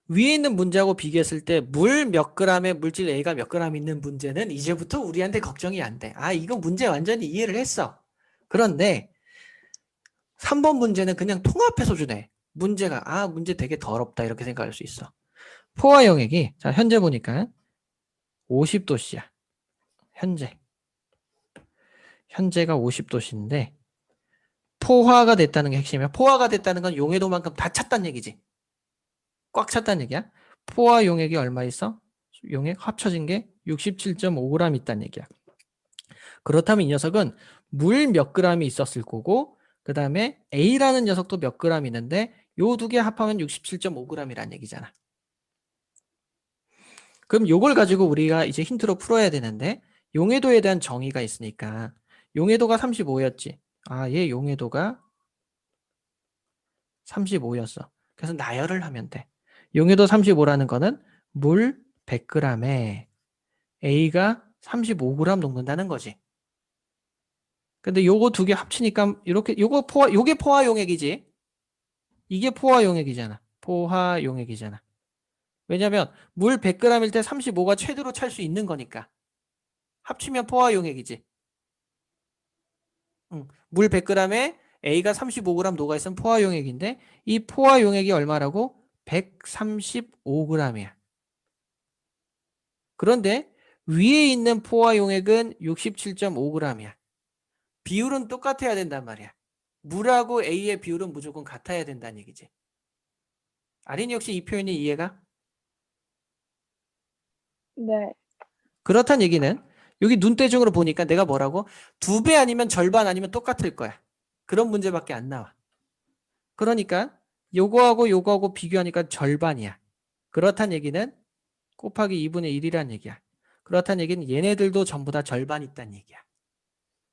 위에 있는 문제하고 비교했을 때 물 몇 g에 물질 A가 몇 g 있는 문제는 이제부터 우리한테 걱정이 안 돼. 이거 문제 완전히 이해를 했어. 그런데 3번 문제는 그냥 통합해서 주네. 문제가 문제 되게 더럽다 이렇게 생각할 수 있어. 포화 용액이 자 현재 보니까 50도씨야. 현재가 50도씨인데 포화가 됐다는 게 핵심이야. 포화가 됐다는 건 용해도만큼 다 찼다는 얘기지. 꽉 찼다는 얘기야. 포화 용액이 얼마 있어? 용액 합쳐진 게 67.5g 있다는 얘기야. 그렇다면 이 녀석은 물 몇 g이 있었을 거고 그 다음에 A라는 녀석도 몇 g 있는데 요 두 개 합하면 67.5g이라는 얘기잖아. 그럼 요걸 가지고 우리가 이제 힌트로 풀어야 되는데 용해도에 대한 정의가 있으니까 용해도가 35였지. 얘 용해도가 35였어. 그래서 나열을 하면 돼. 용해도 35라는 거는 물 100g에 A가 35g 녹는다는 거지. 근데 요거 두 개 합치니까 이렇게 요게 포화 용액이지. 이게 포화 용액이잖아. 포화 용액이잖아. 왜냐면 물 100g일 때 35가 최대로 찰 수 있는 거니까. 합치면 포화 용액이지. 물 100g에 A가 35g 녹아 있으면 포화 용액인데 이 포화 용액이 얼마라고? 135g이야. 그런데 위에 있는 포화 용액은 67.5g이야. 비율은 똑같아야 된단 말이야. 물하고 A의 비율은 무조건 같아야 된다는 얘기지. 아린이 혹시 이 표현이 이해가? 네. 그렇다는 얘기는 여기 눈대중으로 보니까 내가 뭐라고? 2배 아니면 절반 아니면 똑같을 거야. 그런 문제밖에 안 나와. 그러니까 요거하고 비교하니까 절반이야. 그렇다는 얘기는 곱하기 2분의 1이란 얘기야. 그렇다는 얘기는 얘네들도 전부 다 절반 있다는 얘기야.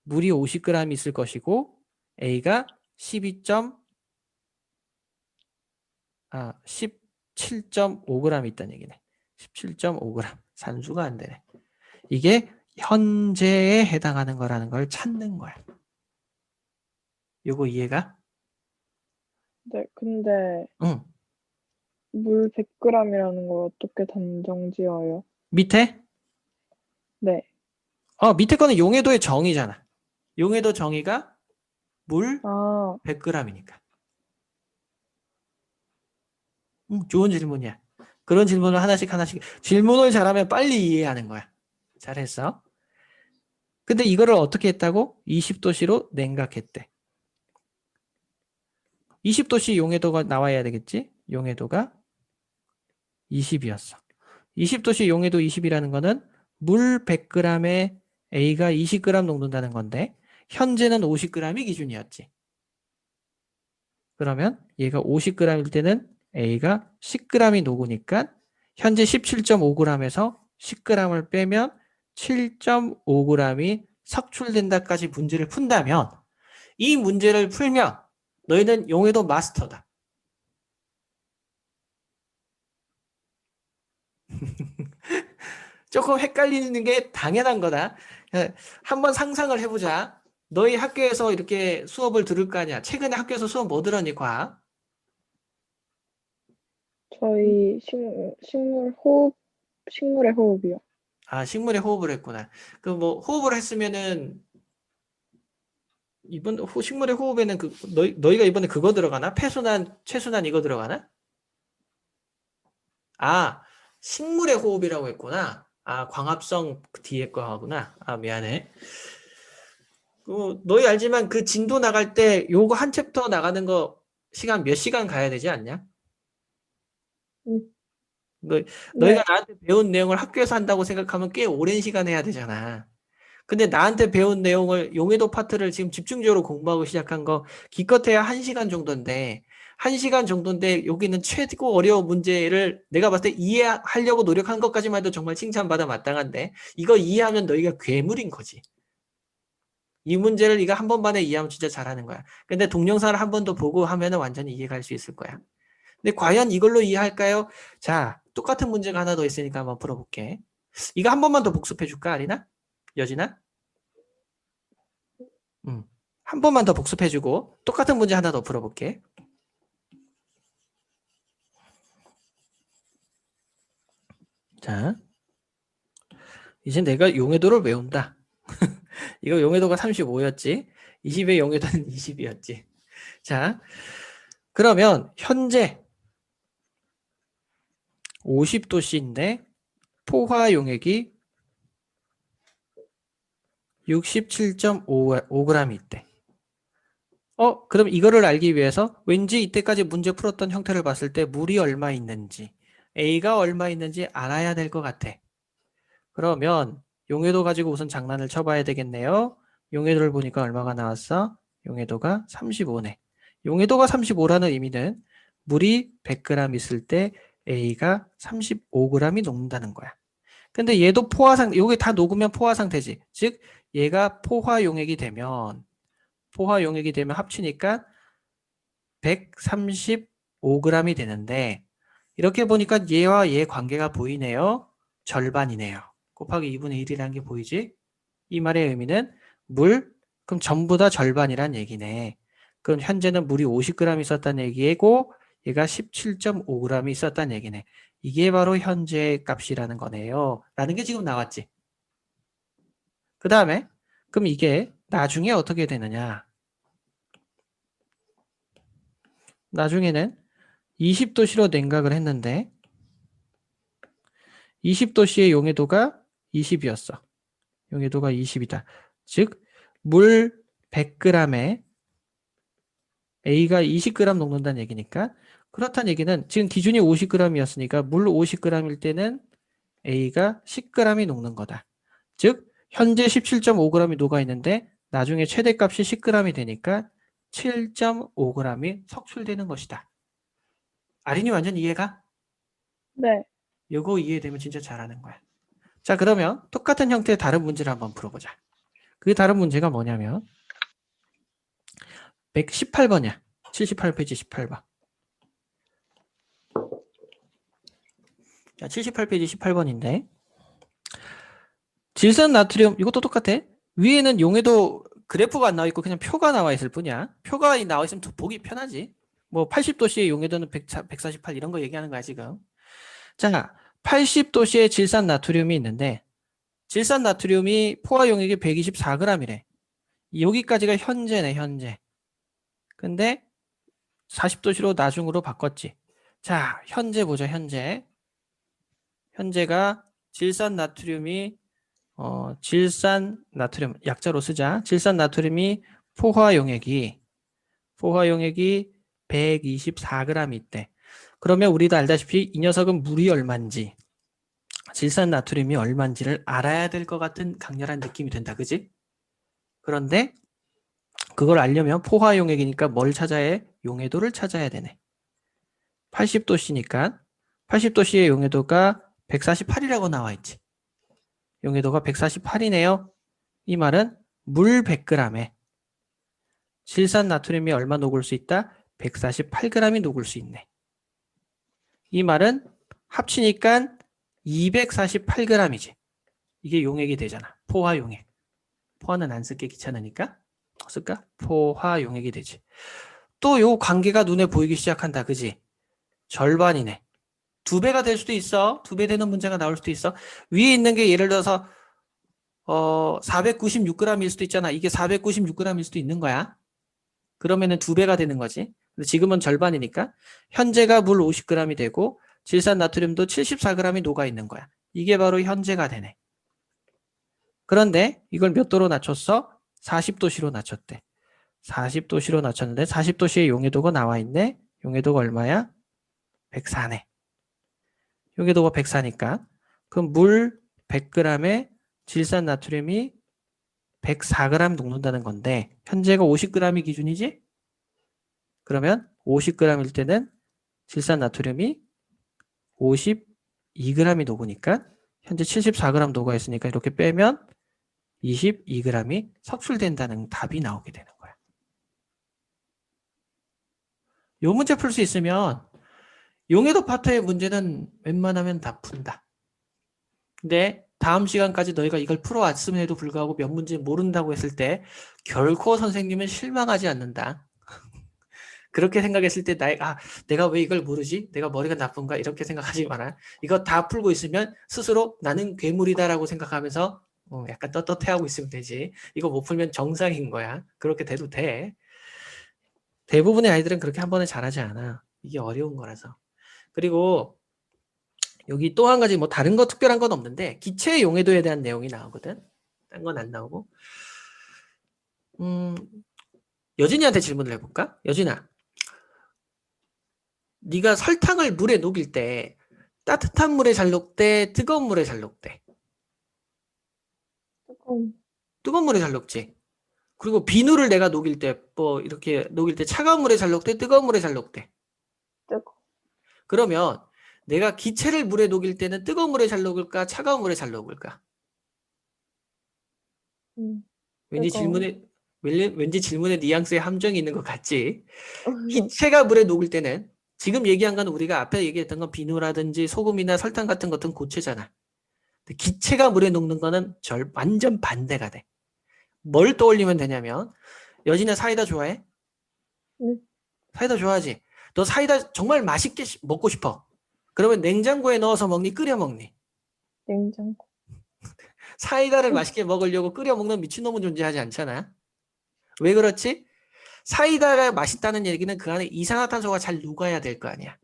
물이 50g 있을 것이고 A가 17.5g 있다는 얘기네. 17.5g. 산수가 안 되네. 이게 현재에 해당하는 거라는 걸 찾는 거야. 요거 이해가? 네. 근데 응. 물 100g이라는 걸 어떻게 단정 지어요? 밑에? 네. 밑에 거는 용해도의 정의잖아. 용해도 정의가 물 100g이니까. 좋은 질문이야. 그런 질문을 하나씩 질문을 잘하면 빨리 이해하는 거야. 잘했어. 근데 이거를 어떻게 했다고? 20도씨로 냉각했대. 20도씨 용해도가 나와야 되겠지? 용해도가 20이었어. 20도씨 용해도 20이라는 거는 물 100g에 A가 20g 녹는다는 건데 현재는 50g이 기준이었지. 그러면 얘가 50g일 때는 A가 10g이 녹으니까 현재 17.5g에서 10g을 빼면 7.5g이 석출된다까지 문제를 푼다면 이 문제를 풀면 너희는 용해도 마스터다. 조금 헷갈리는 게 당연한 거다. 한번 상상을 해보자. 너희 학교에서 이렇게 수업을 들을 거 아니야. 최근에 학교에서 수업 뭐 들었니, 과학? 저희 식물의 호흡이요. 식물의 호흡을 했구나. 그 뭐 호흡을 했으면은 이번 식물의 호흡에는 너희가 이번에 그거 들어가나? 폐순환, 최순환 이거 들어가나? 아, 식물의 호흡이라고 했구나. 아, 광합성 그 뒤에 거 하구나. 아, 미안해. 너희 알지만 그 진도 나갈 때 요거 한 챕터 나가는 거 시간 몇 시간 가야 되지 않냐? 너희가 네. 나한테 배운 내용을 학교에서 한다고 생각하면 꽤 오랜 시간 해야 되잖아. 근데 나한테 배운 내용을 용해도 파트를 지금 집중적으로 공부하고 시작한 거 기껏해야 1시간 정도인데 1시간 정도인데 여기는 최고 어려운 문제를 내가 봤을 때 이해하려고 노력한 것까지만 해도 정말 칭찬받아 마땅한데 이거 이해하면 너희가 괴물인 거지. 이 문제를 네가 한 번만에 이해하면 진짜 잘하는 거야. 근데 동영상을 한 번 더 보고 하면은 완전히 이해갈 수 있을 거야. 근데 과연 이걸로 이해할까요? 자, 똑같은 문제가 하나 더 있으니까 한번 풀어볼게. 이거 한 번만 더 복습해 줄까, 아리나? 여진아? 한 번만 더 복습해 주고 똑같은 문제 하나 더 풀어볼게. 자, 이제 내가 용해도를 외운다. 이거 용해도가 35였지. 20의 용해도는 20이었지. 자, 그러면 현재 50도씨인데 포화 용액이 67.5g이 있대. 그럼 이거를 알기 위해서 왠지 이때까지 문제 풀었던 형태를 봤을 때 물이 얼마 있는지, A가 얼마 있는지 알아야 될 것 같아. 그러면 용해도 가지고 우선 장난을 쳐봐야 되겠네요. 용해도를 보니까 얼마가 나왔어? 용해도가 35네. 용해도가 35라는 의미는 물이 100g 있을 때 A가 35g이 녹는다는 거야. 근데 얘도 요게 다 녹으면 포화 상태지. 즉 얘가 포화 용액이 되면 합치니까 135g이 되는데 이렇게 보니까 얘와 얘 관계가 보이네요. 절반이네요. 곱하기 2분의 1이라는 게 보이지? 이 말의 의미는 그럼 전부 다 절반이란 얘기네. 그럼 현재는 물이 50g 있었다는 얘기고 얘가 17.5g이 있었다는 얘기네. 이게 바로 현재 값이라는 거네요. 라는 게 지금 나왔지. 그 다음에 그럼 이게 나중에 어떻게 되느냐. 나중에는 20도씨로 냉각을 했는데 20도씨의 용해도가 20이었어. 용해도가 20이다. 즉, 물 100g에 A가 20g 녹는다는 얘기니까 그렇다는 얘기는 지금 기준이 50g이었으니까 물 50g일 때는 A가 10g이 녹는 거다. 즉, 현재 17.5g이 녹아 있는데 나중에 최대값이 10g이 되니까 7.5g이 석출되는 것이다. 아린이 완전 이해가? 네. 이거 이해되면 진짜 잘하는 거야. 자, 그러면 똑같은 형태의 다른 문제를 한번 풀어보자. 그 다른 문제가 뭐냐면 118번이야. 78페이지 18번. 자, 78페이지 18번인데 질산 나트륨 이것도 똑같아. 위에는 용해도 그래프가 안 나와 있고 그냥 표가 나와 있을 뿐이야. 표가 나와 있으면 더 보기 편하지. 뭐 80도씨의 용해도는 148 이런 거 얘기하는 거야 지금. 자, 80도씨의 질산 나트륨이 있는데 질산 나트륨이 포화 용액이 124g이래. 여기까지가 현재네, 현재. 근데 40도씨로 나중으로 바꿨지. 자, 현재 보자, 현재. 현재가 질산 나트륨이 질산 나트륨 약자로 쓰자. 질산 나트륨이 포화 용액이 124g 있대. 그러면 우리도 알다시피 이 녀석은 물이 얼마인지 질산 나트륨이 얼마인지를 알아야 될 것 같은 강렬한 느낌이 된다. 그지? 그런데 그걸 알려면 포화 용액이니까 뭘 찾아야 해? 용해도를 찾아야 되네. 80도씨니까 80도씨의 용해도가 148이라고 나와 있지. 용해도가 148이네요. 이 말은 물 100g에 질산 나트륨이 얼마 녹을 수 있다? 148g이 녹을 수 있네. 이 말은 합치니까 248g이지. 이게 용액이 되잖아. 포화 용액. 포화는 안 쓸게 귀찮으니까 쓸까? 포화 용액이 되지. 또 요 관계가 눈에 보이기 시작한다. 그지? 절반이네. 2배가 될 수도 있어. 2배 되는 문제가 나올 수도 있어. 위에 있는 게 예를 들어서 496g일 수도 있잖아. 이게 496g일 수도 있는 거야. 그러면은 2배가 되는 거지. 근데 지금은 절반이니까 현재가 물 50g이 되고 질산나트륨도 74g이 녹아 있는 거야. 이게 바로 현재가 되네. 그런데 이걸 몇 도로 낮췄어? 40도씨로 낮췄대. 40도씨로 낮췄는데 40도씨의 용해도가 나와 있네. 용해도가 얼마야? 104네. 용해도가 104니까 그럼 물 100g에 질산나트륨이 104g 녹는다는 건데 현재가 50g이 기준이지? 그러면 50g일 때는 질산나트륨이 52g이 녹으니까 현재 74g 녹아 있으니까 이렇게 빼면 22g이 석출된다는 답이 나오게 되는 거야. 요 문제 풀 수 있으면 용해도 파트의 문제는 웬만하면 다 푼다. 근데 다음 시간까지 너희가 이걸 풀어왔음에도 불구하고 몇 문제 모른다고 했을 때 결코 선생님은 실망하지 않는다. 그렇게 생각했을 때 내가 왜 이걸 모르지? 내가 머리가 나쁜가? 이렇게 생각하지 마라. 이거 다 풀고 있으면 스스로 나는 괴물이다라고 생각하면서 약간 떳떳해하고 있으면 되지. 이거 못 풀면 정상인 거야. 그렇게 돼도 돼. 대부분의 아이들은 그렇게 한 번에 잘하지 않아. 이게 어려운 거라서. 그리고 여기 또 한 가지 뭐 다른 거 특별한 건 없는데 기체 용해도에 대한 내용이 나오거든. 딴 건 안 나오고. 여진이한테 질문을 해볼까? 여진아. 네가 설탕을 물에 녹일 때 따뜻한 물에 잘 녹대, 뜨거운 물에 잘 녹대? 뜨거운. 뜨거운 물에 잘 녹지. 그리고 비누를 내가 녹일 때 뭐 이렇게 녹일 때 차가운 물에 잘 녹대, 뜨거운 물에 잘 녹대? 뜨거. 그러면 내가 기체를 물에 녹일 때는 뜨거운 물에 잘 녹을까, 차가운 물에 잘 녹을까? 왠지 뜨거운. 왠지 질문에 뉘앙스에 함정이 있는 것 같지? 기체가 물에 녹을 때는 지금 얘기한 건 우리가 앞에 얘기했던 건 비누라든지 소금이나 설탕 같은 것은 고체잖아. 근데 기체가 물에 녹는 거는 완전 반대가 돼. 뭘 떠올리면 되냐면 여진아 사이다 좋아해? 네. 사이다 좋아하지? 너 사이다 정말 맛있게 먹고 싶어. 그러면 냉장고에 넣어서 먹니? 끓여 먹니? 냉장고. 사이다를 맛있게 먹으려고 끓여 먹는 미친놈은 존재하지 않잖아. 왜 그렇지? 사이다가 맛있다는 얘기는 그 안에 이산화탄소가 잘 녹아야 될 거 아니야.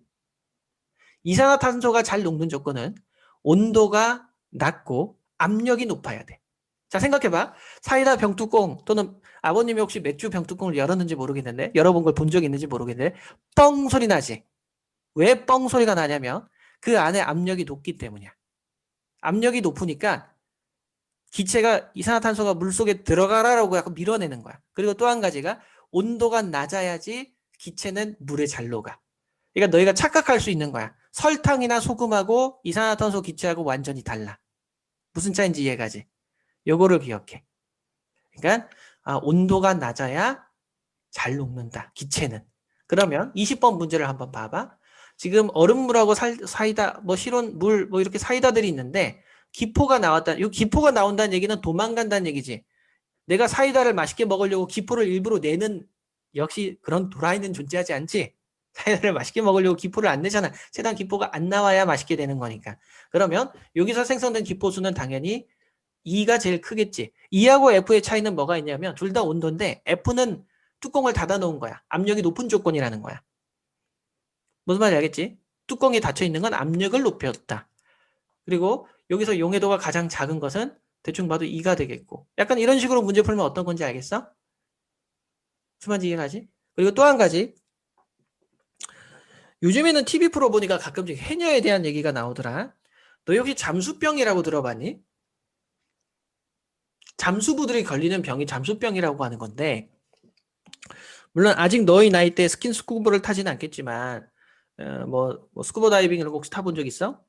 이산화탄소가 잘 녹는 조건은 온도가 낮고 압력이 높아야 돼. 자, 생각해봐. 사이다 병뚜껑 또는 아버님이 혹시 맥주 병뚜껑을 열었는지 모르겠는데 열어본 걸 본 적이 있는지 모르겠는데 뻥 소리 나지. 왜 뻥 소리가 나냐면 그 안에 압력이 높기 때문이야. 압력이 높으니까 기체가 이산화탄소가 물속에 들어가라라고 약간 밀어내는 거야. 그리고 또 한 가지가 온도가 낮아야지 기체는 물에 잘 녹아. 그러니까 너희가 착각할 수 있는 거야. 설탕이나 소금하고 이산화탄소 기체하고 완전히 달라. 무슨 차이인지 이해가지? 요거를 기억해. 그러니까 온도가 낮아야 잘 녹는다. 기체는. 그러면 20번 문제를 한번 봐봐. 지금 얼음물하고 사이다, 뭐 실온, 물, 뭐 이렇게 사이다들이 있는데 기포가 나왔다. 이 기포가 나온다는 얘기는 도망간다는 얘기지. 내가 사이다를 맛있게 먹으려고 기포를 일부러 내는 역시 그런 도라이는 존재하지 않지. 사이다를 맛있게 먹으려고 기포를 안 내잖아. 최대한 기포가 안 나와야 맛있게 되는 거니까. 그러면 여기서 생성된 기포 수는 당연히 E가 제일 크겠지. E하고 F의 차이는 뭐가 있냐면 둘 다 온도인데 F는 뚜껑을 닫아 놓은 거야. 압력이 높은 조건이라는 거야. 무슨 말인지 알겠지? 뚜껑이 닫혀 있는 건 압력을 높였다. 그리고 여기서 용해도가 가장 작은 것은 대충 봐도 2가 되겠고 약간 이런 식으로 문제 풀면 어떤 건지 알겠어? 무슨 말인지 이해가지? 그리고 또 한 가지 요즘에는 TV 프로 보니까 가끔씩 해녀에 대한 얘기가 나오더라. 너 혹시 잠수병이라고 들어봤니? 잠수부들이 걸리는 병이 잠수병이라고 하는 건데 물론 아직 너희 나이 때 스킨스쿠버를 타지는 않겠지만 뭐 스쿠버 다이빙 이런 거 혹시 타본 적 있어?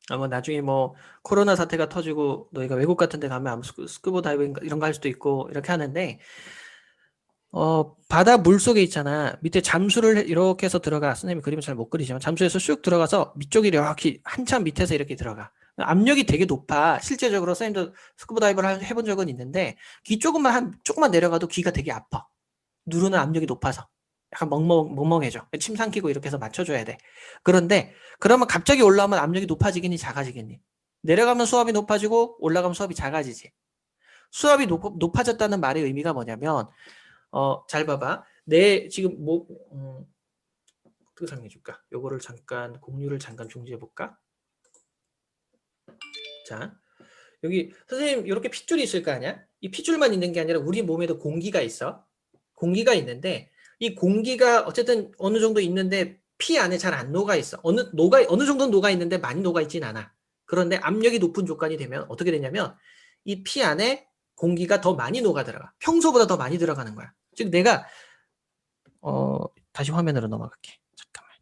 뭐 나중에 뭐 코로나 사태가 터지고 너희가 외국 같은 데 가면 아마 스쿠버 다이빙 이런 거 할 수도 있고 이렇게 하는데 바다 물 속에 있잖아. 밑에 잠수를 이렇게 해서 들어가. 선생님이 그림을 잘 못 그리지만 잠수해서 쭉 들어가서 밑쪽이 이렇게 한참 밑에서 이렇게 들어가. 압력이 되게 높아. 실제적으로 선생님도 스쿠버 다이버를 해본 적은 있는데 귀 조금만 내려가도 귀가 되게 아파. 누르는 압력이 높아서. 약간 멍멍해져. 침 삼키고 이렇게 해서 맞춰줘야 돼. 그런데 그러면 갑자기 올라오면 압력이 높아지겠니? 작아지겠니? 내려가면 수압이 높아지고 올라가면 수압이 작아지지. 수압이 높아졌다는 말의 의미가 뭐냐면 잘 봐봐. 내 지금 뭐 어떻게 설명해 줄까? 요거를 잠깐 공유를 잠깐 중지해 볼까? 자, 여기 선생님 이렇게 핏줄이 있을 거 아니야? 이 핏줄만 있는 게 아니라 우리 몸에도 공기가 있어. 공기가 있는데 이 공기가 어쨌든 어느 정도 있는데 피 안에 잘 안 녹아 있어. 어느 정도는 녹아 있는데 많이 녹아 있진 않아. 그런데 압력이 높은 조건이 되면 어떻게 되냐면 이 피 안에 공기가 더 많이 녹아 들어가. 평소보다 더 많이 들어가는 거야. 즉 내가 다시 화면으로 넘어갈게. 잠깐만.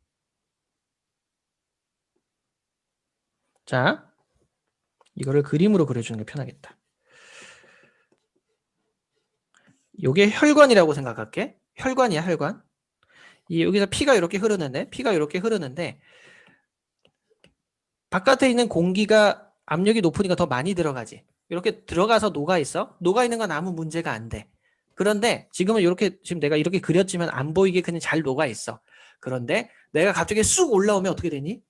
자, 이거를 그림으로 그려주는 게 편하겠다. 요게 혈관이라고 생각할게. 혈관이야, 혈관. 여기서 피가 이렇게 흐르는데 바깥에 있는 공기가 압력이 높으니까 더 많이 들어가지. 이렇게 들어가서 녹아 있어. 녹아 있는 건 아무 문제가 안 돼. 그런데 지금은 이렇게 지금 내가 이렇게 그렸지만 안 보이게 그냥 잘 녹아 있어. 그런데 내가 갑자기 쑥 올라오면 어떻게 되니?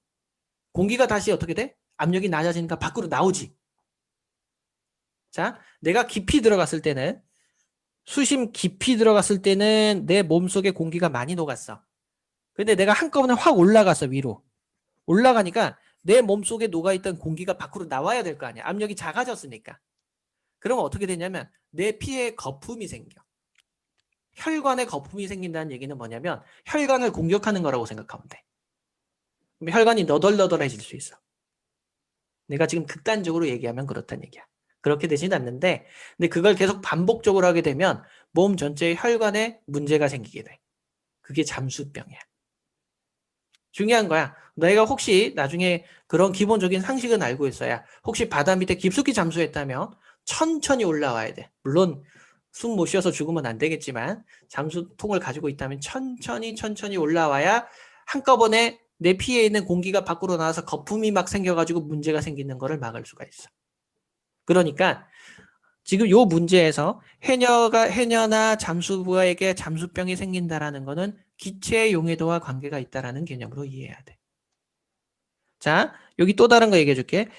공기가 다시 어떻게 돼? 압력이 낮아지니까 밖으로 나오지. 자, 내가 깊이 들어갔을 때는 수심 깊이 들어갔을 때는 내 몸속에 공기가 많이 녹았어. 근데 내가 한꺼번에 확 올라갔어, 위로. 올라가니까 내 몸속에 녹아있던 공기가 밖으로 나와야 될 거 아니야. 압력이 작아졌으니까. 그러면 어떻게 되냐면 내 피에 거품이 생겨. 혈관에 거품이 생긴다는 얘기는 뭐냐면 혈관을 공격하는 거라고 생각하면 돼. 그럼 혈관이 너덜너덜해질 수 있어. 내가 지금 극단적으로 얘기하면 그렇다는 얘기야. 그렇게 되진 않는데 근데 그걸 계속 반복적으로 하게 되면 몸 전체의 혈관에 문제가 생기게 돼. 그게 잠수병이야. 중요한 거야. 내가 혹시 나중에 그런 기본적인 상식은 알고 있어야 혹시 바다 밑에 깊숙이 잠수했다면 천천히 올라와야 돼. 물론 숨 못 쉬어서 죽으면 안 되겠지만 잠수통을 가지고 있다면 천천히 올라와야 한꺼번에 내 피에 있는 공기가 밖으로 나와서 거품이 막 생겨가지고 문제가 생기는 거를 막을 수가 있어. 그러니까 지금 요 문제에서 해녀나 잠수부에게 잠수병이 생긴다라는 거는 기체의 용해도와 관계가 있다라는 개념으로 이해해야 돼. 자, 여기 또 다른 거 얘기해 줄게.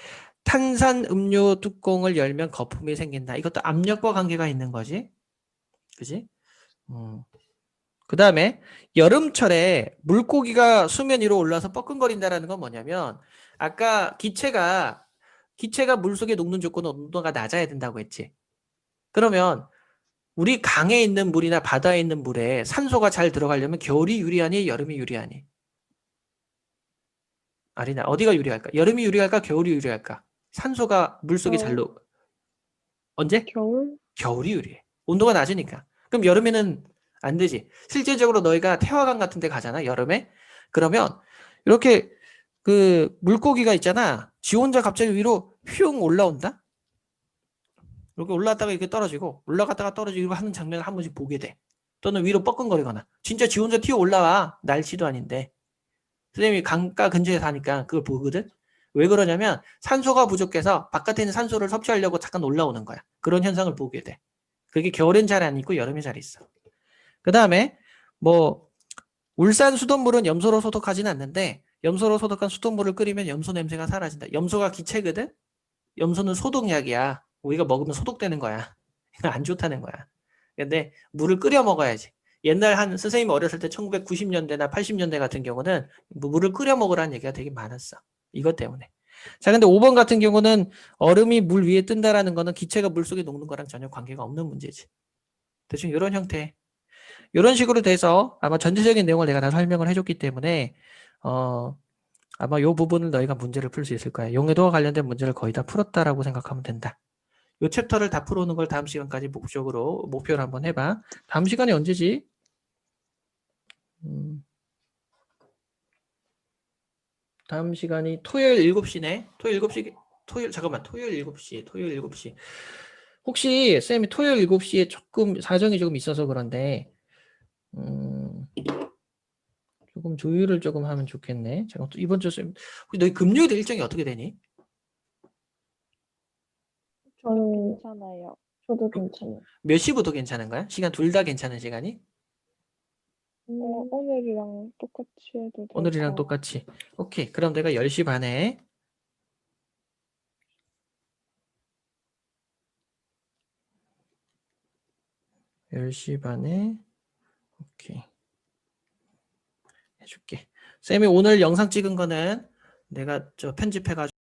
탄산 음료 뚜껑을 열면 거품이 생긴다. 이것도 압력과 관계가 있는 거지. 그지? 그 다음에 여름철에 물고기가 수면 위로 올라와서 뻐끔거린다라는 건 뭐냐면 아까 기체가 물속에 녹는 조건은 온도가 낮아야 된다고 했지. 그러면 우리 강에 있는 물이나 바다에 있는 물에 산소가 잘 들어가려면 겨울이 유리하니 여름이 유리하니? 아리나 어디가 유리할까? 여름이 유리할까? 겨울이 유리할까? 산소가 물속에 잘 언제? 겨울? 겨울이 유리해. 온도가 낮으니까. 그럼 여름에는 안 되지. 실제적으로 너희가 태화강 같은 데 가잖아, 여름에. 그러면 이렇게 그 물고기가 있잖아. 지 혼자 갑자기 위로 휘웅 올라온다? 이렇게 올라갔다가 이렇게 떨어지고 올라갔다가 떨어지고 하는 장면을 한 번씩 보게 돼. 또는 위로 뻐끔거리거나. 진짜 지 혼자 튀어 올라와. 날씨도 아닌데. 선생님이 강가 근처에 사니까 그걸 보거든. 왜 그러냐면 산소가 부족해서 바깥에 있는 산소를 섭취하려고 잠깐 올라오는 거야. 그런 현상을 보게 돼. 그게 겨울엔 잘 안 있고 여름에 잘 있어. 그 다음에 뭐 울산 수돗물은 염소로 소독하지는 않는데 염소로 소독한 수돗물을 끓이면 염소 냄새가 사라진다. 염소가 기체거든. 염소는 소독약이야. 우리가 먹으면 소독되는 거야. 안 좋다는 거야. 근데 물을 끓여 먹어야지. 옛날 한 선생님 어렸을 때 1990년대나 80년대 같은 경우는 물을 끓여 먹으라는 얘기가 되게 많았어. 이것 때문에. 자, 근데 5번 같은 경우는 얼음이 물 위에 뜬다라는 거는 기체가 물 속에 녹는 거랑 전혀 관계가 없는 문제지. 대충 이런 형태. 이런 식으로 돼서 아마 전체적인 내용을 내가 다 설명을 해줬기 때문에 아마 이 부분을 너희가 문제를 풀 수 있을 거야. 용해도와 관련된 문제를 거의 다 풀었다라고 생각하면 된다. 이 챕터를 다 풀어오는 걸 다음 시간까지 목표를 한번 해봐. 다음 시간이 언제지? 다음 시간이 토요일 7시네. 토요일 7시, 토요일 7시. 혹시 쌤이 토요일 7시에 조금 사정이 조금 있어서 그런데 조금 조율을 조금 하면 좋겠네. 잠깐 또 이번 주 쌤, 혹시 너희 금요일 일정이 어떻게 되니? 저는 괜찮아요. 저도 괜찮아요. 몇 시부터 괜찮은 거야? 시간 둘 다 괜찮은 시간이? 오늘이랑 똑같이 해도 오늘이랑 될까요? 똑같이. 오케이. 그럼 내가 10시 반에 10시 반에 오케이. 해줄게. 쌤이 오늘 영상 찍은 거는 내가 저 편집해가지고